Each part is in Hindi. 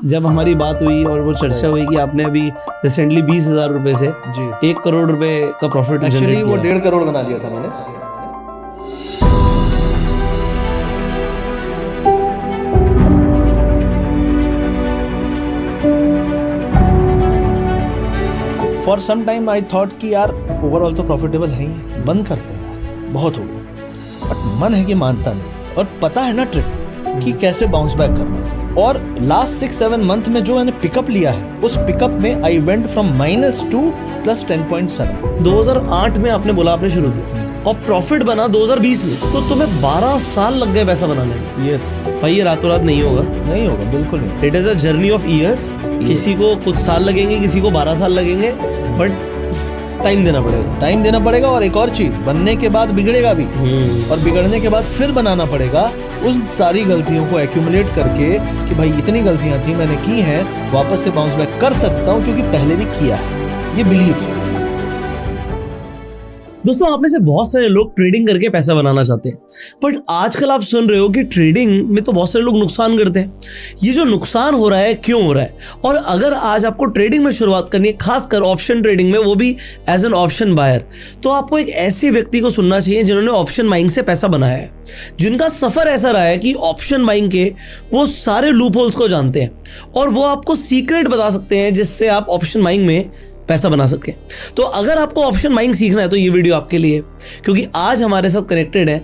जब हमारी बात हुई और वो चर्चा हुई कि आपने अभी रिसेंटली 20,000 रुपए से जी 1 करोड़ रुपए का प्रॉफिट एक्चुअली वो 1.5 करोड़ बना लिया था मैंने। For some time I thought कि यार ओवरऑल तो प्रॉफिटेबल है ही, बंद करते हैं यार, बहुत हो गया। बट मन है कि मानता नहीं, और पता है ना ट्रिक कि कैसे बाउंस बैक करना है। और लास्ट 6-7 मंथ में जो मैंने पिकअप लिया है, उस पिकअप में आई वेंट फ्रॉम -2 + 10.7। 2008 में आपने बोला आपने शुरू किया और प्रॉफिट बना 2020 में, तो तुम्हें 12 साल लग गए पैसा बनाने में। यस भाई ये रातों रात नहीं होगा, नहीं होगा, बिल्कुल नहीं। It is a journey of years. किसी को कुछ साल लगेंगे, किसी को 12 साल लगेंगे, बट टाइम देना पड़ेगा। टाइम देना पड़ेगा, और एक और चीज, बनने के बाद बिगड़ेगा भी, और बिगड़ने के बाद फिर बनाना पड़ेगा। उस सारी गलतियों को एक्यूमुलेट करके कि भाई इतनी गलतियां थी मैंने की हैं, वापस से बाउंस बैक कर सकता हूं क्योंकि पहले भी किया है। ये बिलीफ है। दोस्तों, आप में से बहुत सारे लोग ट्रेडिंग करके पैसा बनाना चाहते हैं, बट आजकल आप सुन रहे हो कि ट्रेडिंग में तो बहुत सारे लोग नुकसान करते हैं। ये जो नुकसान हो रहा है क्यों हो रहा है? और अगर आज आपको ट्रेडिंग में शुरुआत करनी है, खासकर ऑप्शन ट्रेडिंग में, वो भी एज एन ऑप्शन बायर, तो आपको एक ऐसे व्यक्ति को सुनना चाहिए जिन्होंने ऑप्शन बाइंग से पैसा बनाया है, जिनका सफर ऐसा रहा है कि ऑप्शन बाइंग के वो सारे लूप होल्स को जानते हैं और वो आपको सीक्रेट बता सकते हैं जिससे आप ऑप्शन बाइंग में पैसा बना सके। तो अगर आपको ऑप्शन बाइंग सीखना है तो ये वीडियो आपके लिए, क्योंकि आज हमारे साथ कनेक्टेड है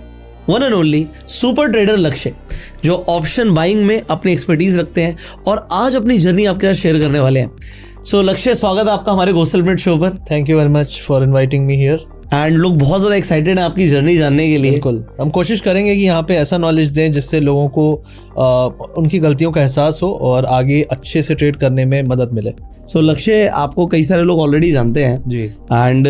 one and only super trader लक्ष्य, जो ऑप्शन बाइंग में अपनी एक्सपर्टीज रखते हैं और आज अपनी जर्नी आपके साथ शेयर करने वाले हैं। सो लक्ष्य, स्वागत है आपका हमारे गो सेलिब्रेट शो पर। Thank you very much for inviting me here. And लोग बहुत ज़्यादा एक्साइटेड हैं आपकी जर्नी जानने के लिए। बिल्कुल, हम कोशिश करेंगे कि यहाँ पे ऐसा नॉलेज दें जिससे लोगों को उनकी गलतियों का एहसास हो और आगे अच्छे से ट्रेड करने में मदद मिले। सो लक्ष्य, आपको कई सारे लोग ऑलरेडी जानते हैं जी। एंड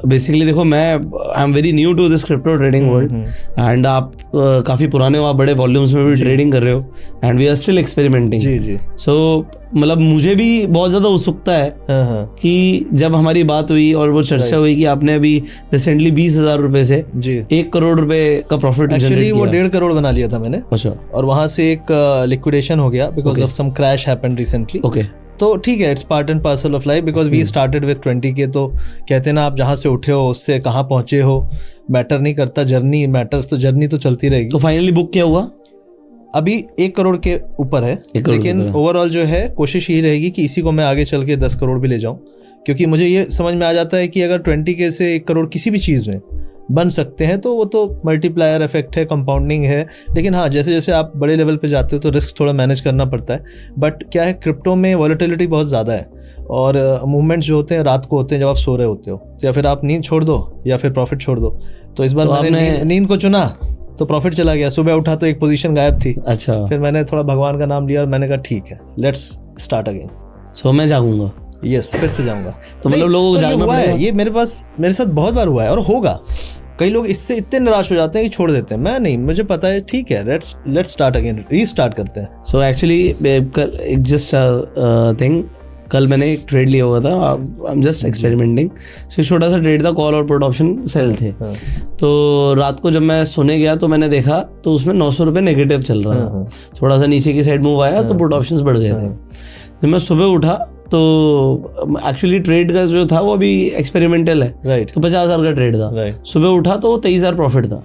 बेसिकली देखो, मैं I am very new to this crypto trading world, and आप काफ़ी पुराने हो, आप बड़े वॉल्यूम्स में भी ट्रेडिंग कर रहे हो, and we are still experimenting. जी जी। सो मतलब मुझे भी बहुत ज़्यादा उत्सुकता है कि जब हमारी बात हुई और वो चर्चा हुई कि आपने अभी रिसेंटली 20,000 रुपए से जी 1 करोड़ रुपए का प्रॉफिट, एक्चुअली वो 1.5 करोड़ बना लिया था मैंने। अच्छा। और वहां से एक लिक्विडेशन हो गया because of some crash happened recently. Okay. तो ठीक है, it's part and parcel of life, because we started with 20K। तो कहते हैं ना, आप जहाँ से उठे हो उससे कहाँ पहुंचे हो मैटर नहीं करता, जर्नी मैटर्स। तो जर्नी तो चलती रहेगी। तो फाइनली बुक क्या हुआ? अभी 1 करोड़ के ऊपर है, लेकिन ओवरऑल जो है कोशिश यही रहेगी कि इसी को मैं आगे चल के 10 करोड़ भी ले जाऊं, क्योंकि मुझे ये समझ में आ जाता है कि अगर 20K से 1 करोड़ किसी भी चीज़ में बन सकते हैं तो वो तो मल्टीप्लायर इफेक्ट है, कंपाउंडिंग है। लेकिन हाँ, जैसे जैसे आप बड़े लेवल पे जाते हो तो रिस्क थोड़ा मैनेज करना पड़ता है। बट क्या है, क्रिप्टो में वॉलेटिलिटी बहुत ज़्यादा है, और मूवमेंट्स जो होते हैं रात को होते हैं जब आप सो रहे होते हो, या फिर आप नींद छोड़ दो या फिर प्रॉफिट छोड़ दो। तो इस बार मैंने नींद को चुना तो प्रॉफिट चला गया। सुबह उठा तो एक पोजीशन गायब थी। अच्छा। फिर मैंने थोड़ा भगवान का नाम लिया और मैंने कहा ठीक है, लेट्स स्टार्ट अगेन। सो मैं जागूंगा। यस, फिर से जाऊंगा। तो मतलब लोगों को जागना हुआ है, ये मेरे साथ बहुत बार हुआ है और होगा। कई लोग इससे इतने निराश हो जाते हैं कि छोड़ देते हैं। मैं नहीं, मुझे पता है, ठीक है, लेट्स स्टार्ट अगेन, रीस्टार्ट करते हैं। सो एक्चुअली जस्ट थिंग, कल मैंने एक ट्रेड लिया हुआ था, आई एम जस्ट एक्सपेरिमेंटिंग। सो छोटा सा ट्रेड था, कॉल और पुट ऑप्शन सेल थे। तो रात को जब मैं सोने गया तो मैंने देखा तो उसमें 900 रुपये नेगेटिव चल रहा है। थोड़ा सा नीचे की साइड मूव आया तो पुट ऑप्शंस बढ़ गए थे। जब मैं सुबह उठा तो एक्चुअली ट्रेड का जो था वो अभी एक्सपेरिमेंटल है, राइट। तो 50,000 का ट्रेड था। सुबह उठा तो 23,000 प्रॉफिट था।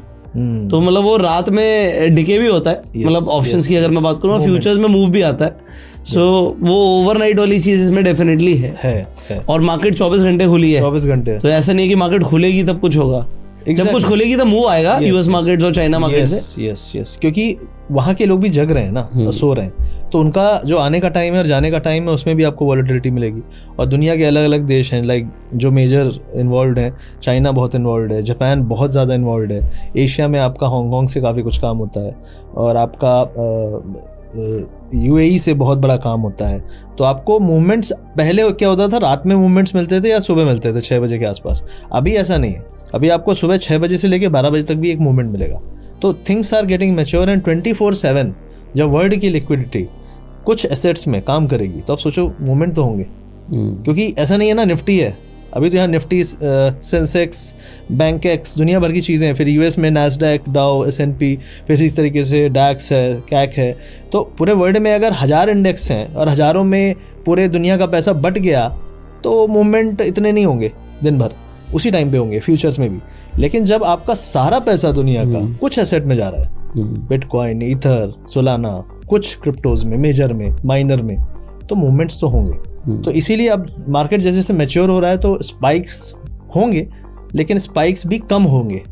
तो मतलब वो रात में डिके भी होता है, मतलब ऑप्शंस की अगर मैं बात करूँ, फ्यूचर्स में मूव भी आता है। सो वो ओवरनाइट वाली चीज इसमें डेफिनेटली है। और मार्केट 24 घंटे खुली है। 24 घंटे। तो ऐसा नहीं है कि मार्केट खुलेगी तब कुछ होगा। जब कुछ खुलेगी तब मूव आएगा यूएस मार्केट और चाइना मार्केट से। यस, क्योंकि वहाँ के लोग भी जग रहे हैं ना, सो रहे हैं, तो उनका जो आने का टाइम है और जाने का टाइम है उसमें भी आपको वॉलेटिलिटी मिलेगी। और दुनिया के अलग अलग देश हैं, लाइक जो मेजर इन्वॉल्व हैं, चाइना बहुत इन्वॉल्व है, जापान बहुत ज़्यादा इन्वॉल्व है, एशिया में आपका हांगकांग से काफ़ी कुछ काम होता है, और आपका UAE से बहुत बड़ा काम होता है। तो आपको मूवमेंट्स, पहले क्या होता था, रात में मूवमेंट्स मिलते थे या सुबह मिलते थे 6 बजे के आसपास। अभी ऐसा नहीं है, अभी आपको सुबह 6 बजे से लेकर 12 बजे तक भी एक मूवमेंट मिलेगा। तो things are getting mature, and 24/7 जब वर्ल्ड की लिक्विडिटी कुछ एसेट्स में काम करेगी तो आप सोचो मूवमेंट तो होंगे। क्योंकि ऐसा नहीं है ना, निफ्टी है अभी तो यहाँ निफ्टी, सेंसेक्स, बैंक एक्स, दुनिया भर की चीज़ें हैं। फिर यूएस में नैस्डैक, डाउ, S&P, फिर इस तरीके से डैक्स है, कैक है। तो पूरे वर्ल्ड में अगर 1000 इंडेक्स हैं और हज़ारों में पूरे दुनिया का पैसा बट गया तो मूवमेंट इतने नहीं होंगे दिन भर, उसी टाइम पे होंगे फ्यूचर्स में भी। लेकिन जब आपका सारा पैसा दुनिया का कुछ एसेट में जा रहा है, बिटकॉइन, ईथर, सोलाना, कुछ क्रिप्टोज में, मेजर में, माइनर में, तो मूवमेंट्स तो होंगे। तो इसीलिए अब मार्केट जैसे जैसे मैच्योर हो रहा है तो स्पाइक्स होंगे, लेकिन स्पाइक्स भी कम होंगे।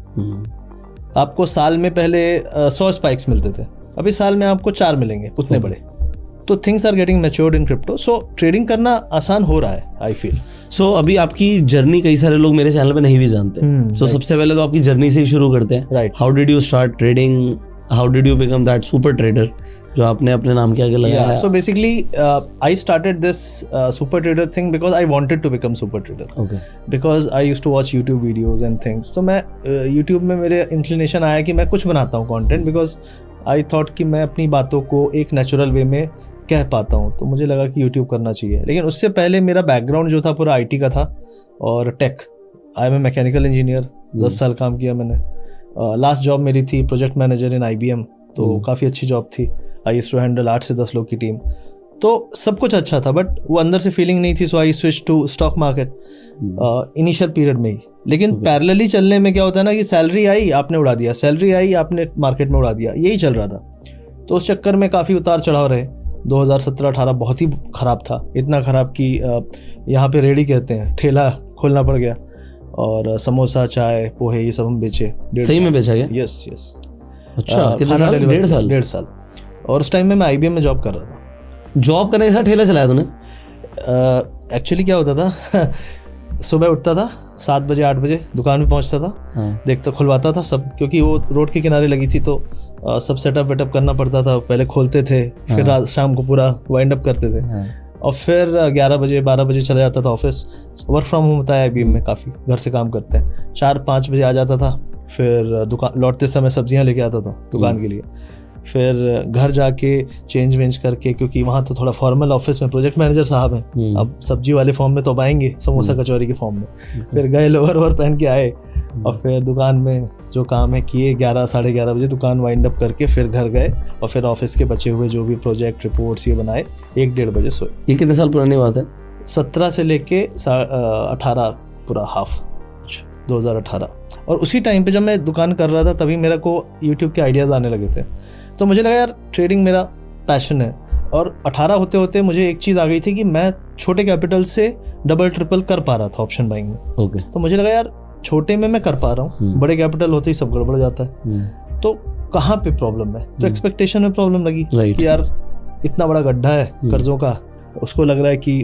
आपको साल में पहले 100 स्पाइक्स मिलते थे, अभी साल में आपको 4 मिलेंगे उतने बड़े। तो things are getting matured in crypto, so trading करना आसान हो रहा है, आई फील। सो अभी आपकी जर्नी कई सारे लोग मेरे चैनल पे नहीं भी जानते। सो सबसे पहले तो आपकी जर्नी से ही शुरू करते हैं। Right. How did you start trading, how did you become that super trader जो आपने अपने नाम के आगे लगाया? So basically, I started this super trader thing because I wanted to become super trader. Okay. Because I used to watch YouTube videos and things. तो मैं YouTube में मेरे inclination आया कि मैं कुछ बनाता हूँ content, because I thought कि मैं अपनी बातों को एक natural way में कह पाता हूँ, तो मुझे लगा कि YouTube करना चाहिए। लेकिन उससे पहले मेरा बैकग्राउंड जो था पूरा IT का था और tech. I am a mechanical engineer, 10 साल काम किया मैंने। लास्ट जॉब मेरी थी प्रोजेक्ट मैनेजर इन IBM, तो काफ़ी अच्छी जॉब थी। आई यूज्ड टू हैंडल 8 से 10 लोग की टीम, तो सब कुछ अच्छा था, बट वो अंदर से फीलिंग नहीं थी। So I switch to stock market initial period में ही। लेकिन पैरेलली चलने में क्या होता है ना कि सैलरी आई आपने उड़ा दिया, सैलरी आई आपने मार्केट में उड़ा दिया, यही चल रहा था। तो उस चक्कर में काफ़ी उतार चढ़ाव रहे। 2017-18 बहुत ही ख़राब था, इतना ख़राब कि यहाँ पे रेडी कहते हैं, ठेला खोलना पड़ गया और समोसा, चाय, पोहे, ये सब हम बेचे। सही में बेचा गया? Yes yes. अच्छा, कितने साल? 1.5 साल। और उस टाइम में मैं IBM में जॉब कर रहा था। जॉब करने के साथ ठेला चलाया तूने? एक्चुअली क्या होता था सुबह उठता था 7 बजे 8 बजे, दुकान पे पहुंचता था, देखता, खुलवाता था सब, क्योंकि वो रोड के किनारे लगी थी, तो सब सेटअप वेटअप करना पड़ता था। पहले खोलते थे, फिर रात शाम को पूरा वाइंड अप करते थे, और फिर 11 बजे 12 बजे चला जाता था ऑफिस। वर्क फ्रॉम होम होता है IBM में, काफ़ी घर से काम करते हैं। 4-5 बजे आ जाता था, फिर दुकान लौटते समय सब्जियां लेके आता था दुकान के लिए। फिर घर जाके चेंज वेंज करके, क्योंकि वहाँ तो थोड़ा फॉर्मल ऑफिस में प्रोजेक्ट मैनेजर साहब हैं, अब सब्जी वाले फॉर्म में तो अब आएंगे, समोसा कचौरी के फॉर्म में। फिर गए, लोअर वोवर पहन के आए, और फिर दुकान में जो काम है किए। 11 साढ़े 11 बजे दुकान वाइंड अप करके फिर घर गए, और फिर ऑफिस के बचे हुए जो भी प्रोजेक्ट रिपोर्ट्स ये बनाए, 1-1.5 बजे सोए। ये कितने साल पुरानी बात है? 17 से लेके 18 पूरा हाफ, 2018। और उसी टाइम पे जब मैं दुकान कर रहा था तभी मेरे को यूट्यूब के आइडियाज़ आने लगे थे, तो मुझे लगा यार ट्रेडिंग मेरा पैशन है। और 18 होते होते मुझे एक चीज़ आ गई थी कि मैं छोटे कैपिटल से डबल ट्रिपल कर पा रहा था ऑप्शन बाइंग में। ओके। तो मुझे लगा यार छोटे में मैं कर पा रहा हूँ, बड़े कैपिटल होते ही सब गड़बड़ जाता है, तो कहाँ पे प्रॉब्लम है? तो एक्सपेक्टेशन में प्रॉब्लम लगी कि यार इतना बड़ा गड्ढा है कर्जों का, उसको लग रहा है कि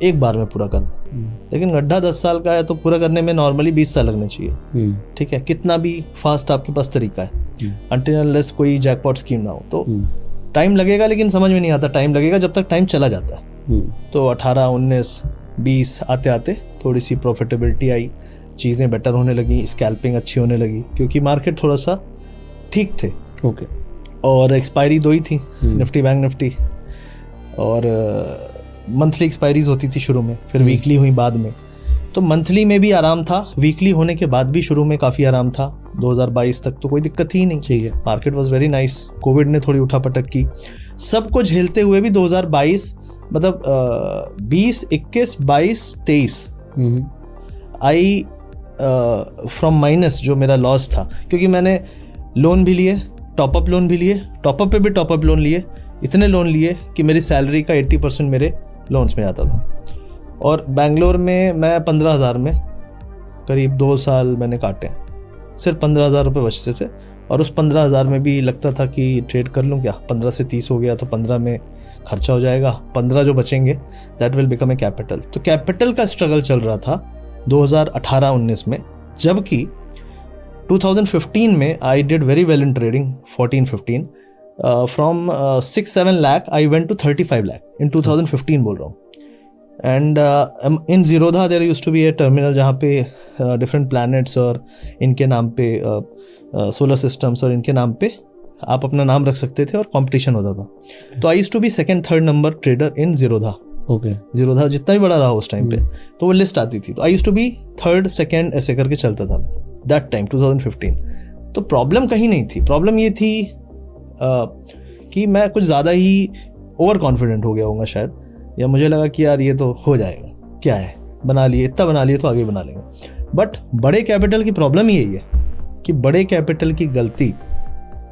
एक बार में पूरा करना। लेकिन गड्ढा 10 साल का है तो पूरा करने में नॉर्मली 20 साल लगने चाहिए। ठीक है, कितना भी फास्ट आपके पास तरीका है, अनटिल अनलेस कोई जैकपॉट स्कीम ना हो, तो टाइम लगेगा। लेकिन समझ में नहीं आता टाइम लगेगा जब तक टाइम चला जाता है। तो 18, 19, 20 आते आते थोड़ी सी प्रॉफिटेबिलिटी आई, चीज़ें बेटर होने लगी, स्कैल्पिंग अच्छी होने लगी, क्योंकि मार्केट थोड़ा सा ठीक थे। ओके। और एक्सपायरी 2 ही थी, निफ्टी, बैंक निफ्टी, और मंथली एक्सपायरीज होती थी शुरू में, फिर वीकली हुई बाद में। तो मंथली में भी आराम था, वीकली होने के बाद भी शुरू में काफ़ी आराम था। 2022 तक तो कोई दिक्कत ही नहीं। ठीक है। Market was very nice. Covid ने थोड़ी उठापटक की, सबको झेलते हुए भी 2022 मतलब 20, 21, 22, 23 आई फ्रॉम माइनस, जो मेरा लॉस था, क्योंकि मैंने लोन भी लिए, टॉपअप लोन भी लिए, टॉपअप पे भी टॉपअप लोन लिए, इतने लोन लिए कि मेरी सैलरी का 80% मेरे लोन्स में आता था। और बेंगलोर में मैं 15,000 में करीब 2 साल मैंने काटे, सिर्फ 15,000 रुपये बचते थे। और उस 15,000 में भी लगता था कि ट्रेड कर लूँ क्या, 15 से 30 हो गया तो 15 में खर्चा हो जाएगा, 15 जो बचेंगे that will become a capital. तो कैपिटल का स्ट्रगल चल रहा था 2018-19 में, जबकि 2015 में I did very well in trading. 14-15 from 6-7 lakh I went to 35 lakh in 2015 बोल रहा हूँ। And in Zerodha there used to be a terminal जहाँ पे डिफरेंट प्लैनेट्स और इनके नाम पे सोलर सिस्टम्स और इनके नाम पे आप अपना नाम रख सकते थे और कंपटीशन होता था। तो I used to be 2nd, 3rd number trader in Zerodha okay Zerodha जितना भी बड़ा रहा उस टाइम पे, तो वो लिस्ट आती थी। तो I used to be third second ऐसे करके चलता था मैं दैट टाइम 2015। तो प्रॉब्लम कहीं नहीं थी, प्रॉब्लम ये थी कि मैं कुछ ज़्यादा ही ओवर कॉन्फिडेंट हो गया होगा शायद, या मुझे लगा कि यार ये तो हो जाएगा, क्या है, बना लिए, इतना बना लिए तो आगे बना लेंगे। बट बड़े कैपिटल की प्रॉब्लम यही है कि बड़े कैपिटल की गलती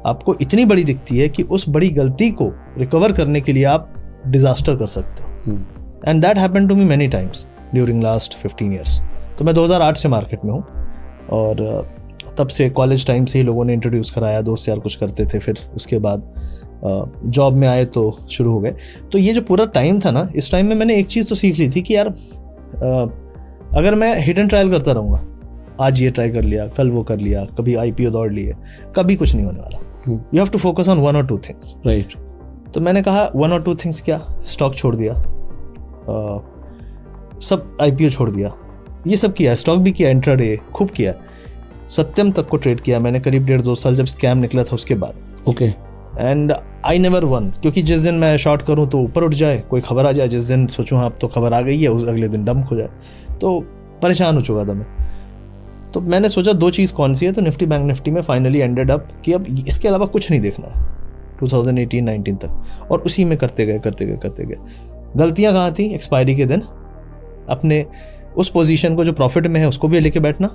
आपको इतनी बड़ी दिखती है कि उस बड़ी गलती को रिकवर करने के लिए आप डिजास्टर कर सकते हो। And that happened to me many times during last 15 years. तो मैं 2008 से मार्केट में हूँ और तब से कॉलेज टाइम से ही लोगों ने इंट्रोड्यूस कराया, दोस्त यार कुछ करते थे, फिर उसके बाद जॉब में आए तो शुरू हो गए। तो ये जो पूरा टाइम था ना, इस टाइम में मैंने एक चीज़ तो सीख ली थी कि यार अगर मैं हिट एंड ट्रायल करता रहूँगा, आज ये ट्राई कर लिया, कल वो कर लिया, कभी IPO दौड़ लिए, कभी कुछ नहीं होने वाला। You have to focus on 1 or 2 things, right. तो मैंने कहा 1 or 2 थिंग्स क्या, स्टॉक छोड़ दिया, सब IPO छोड़ दिया, ये सब किया, स्टॉक भी किया, इंट्राडे खूब किया, सत्यम तक को ट्रेड किया मैंने करीब 1.5-2 साल जब स्कैम निकला था उसके बाद। Okay. And I never won, क्योंकि जिस दिन मैं शॉर्ट करूं तो ऊपर उठ जाए, कोई खबर आ जाए, जिस दिन सोचूं हाँ अब तो खबर आ गई है, उस अगले दिन डंप हो जाए, तो परेशान हो चुका था मैं। तो मैंने सोचा 2 चीज़ कौन सी है, तो निफ्टी बैंक निफ्टी में फाइनली एंडेड अप कि अब इसके अलावा कुछ नहीं देखना है 2018-19 तक, और उसी में करते गए। गलतियाँ कहाँ थी, एक्सपायरी के दिन अपने उस पोजीशन को जो प्रॉफिट में है उसको भी लेके बैठना,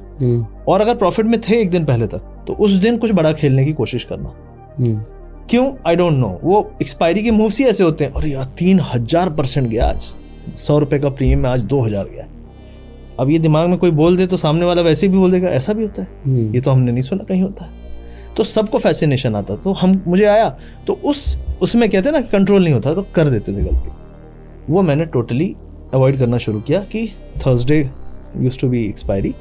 और अगर प्रॉफिट में थे एक दिन पहले तक तो उस दिन कुछ बड़ा खेलने की कोशिश करना। क्यों, आई डोंट नो, वो एक्सपायरी के मूव्स ही ऐसे होते हैं। और यार 3000% गया आज, 100 रुपए का प्रीमियम में आज 2000 गया। अब ये दिमाग में कोई बोल दे तो सामने वाला वैसे भी बोल देगा ऐसा भी होता है, ये तो हमने नहीं सुना कहीं होता है। तो सबको फैसिनेशन आता, तो मुझे आया, तो उसमें कहते हैं ना कंट्रोल नहीं होता, तो कर देते थे गलती। वो मैंने टोटली अवॉइड करना शुरू किया कि Thursday used to be expiry,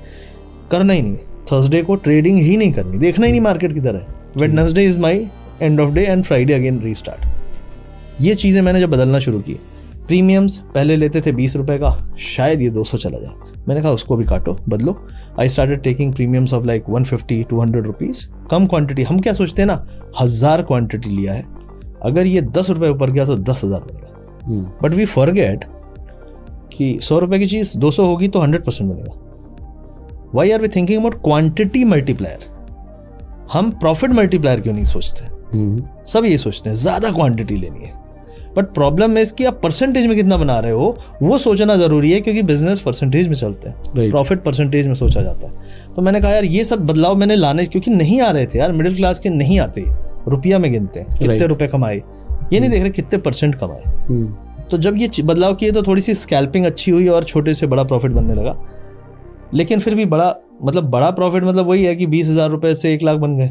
करना ही नहीं, थर्सडे को ट्रेडिंग ही नहीं करनी, देखना ही नहीं मार्केट की तरह। Wednesday is my end of day and Friday again restart. ये चीज़ें मैंने जब बदलना शुरू की, प्रीमियम्स पहले लेते थे 20 रुपए का, शायद ये 200 चला जाए, मैंने कहा उसको भी काटो, बदलो। I started taking premiums of like 150-200 rupees, come quantity. हम क्या सोचते हैं ना, 1000 क्वांटिटी लिया है, अगर ये 10 रुपये ऊपर गया तो 10,000 बनेगा। बट वी फॉरगेट कि 100 रुपए की चीज़ 200 होगी तो 100% बनेगा। Why are we thinking about quantity multiplier, हम प्रॉफिट मल्टीप्लायर क्यों नहीं सोचते? सब ये सोचते हैं ज़्यादा क्वांटिटी लेनी है, बट प्रॉब्लम है इसकी आप परसेंटेज में कितना बना रहे हो वो सोचना ज़रूरी है, क्योंकि बिजनेस परसेंटेज में चलते हैं, प्रॉफिट परसेंटेज में सोचा जाता है। तो मैंने कहा यार ये सब बदलाव मैंने लाने, क्योंकि नहीं आ रहे थे यार, मिडिल क्लास के नहीं आते, रुपया में गिनते हैं कितने रुपए कमाए, ये नहीं देख रहे कितने % कमाए। तो जब ये बदलाव किए तो थोड़ी सी स्कैल्पिंग अच्छी हुई और छोटे से बड़ा प्रॉफिट बनने लगा। लेकिन फिर भी बड़ा प्रॉफिट मतलब वही है कि 20,000 रुपए से 1 लाख बन गए।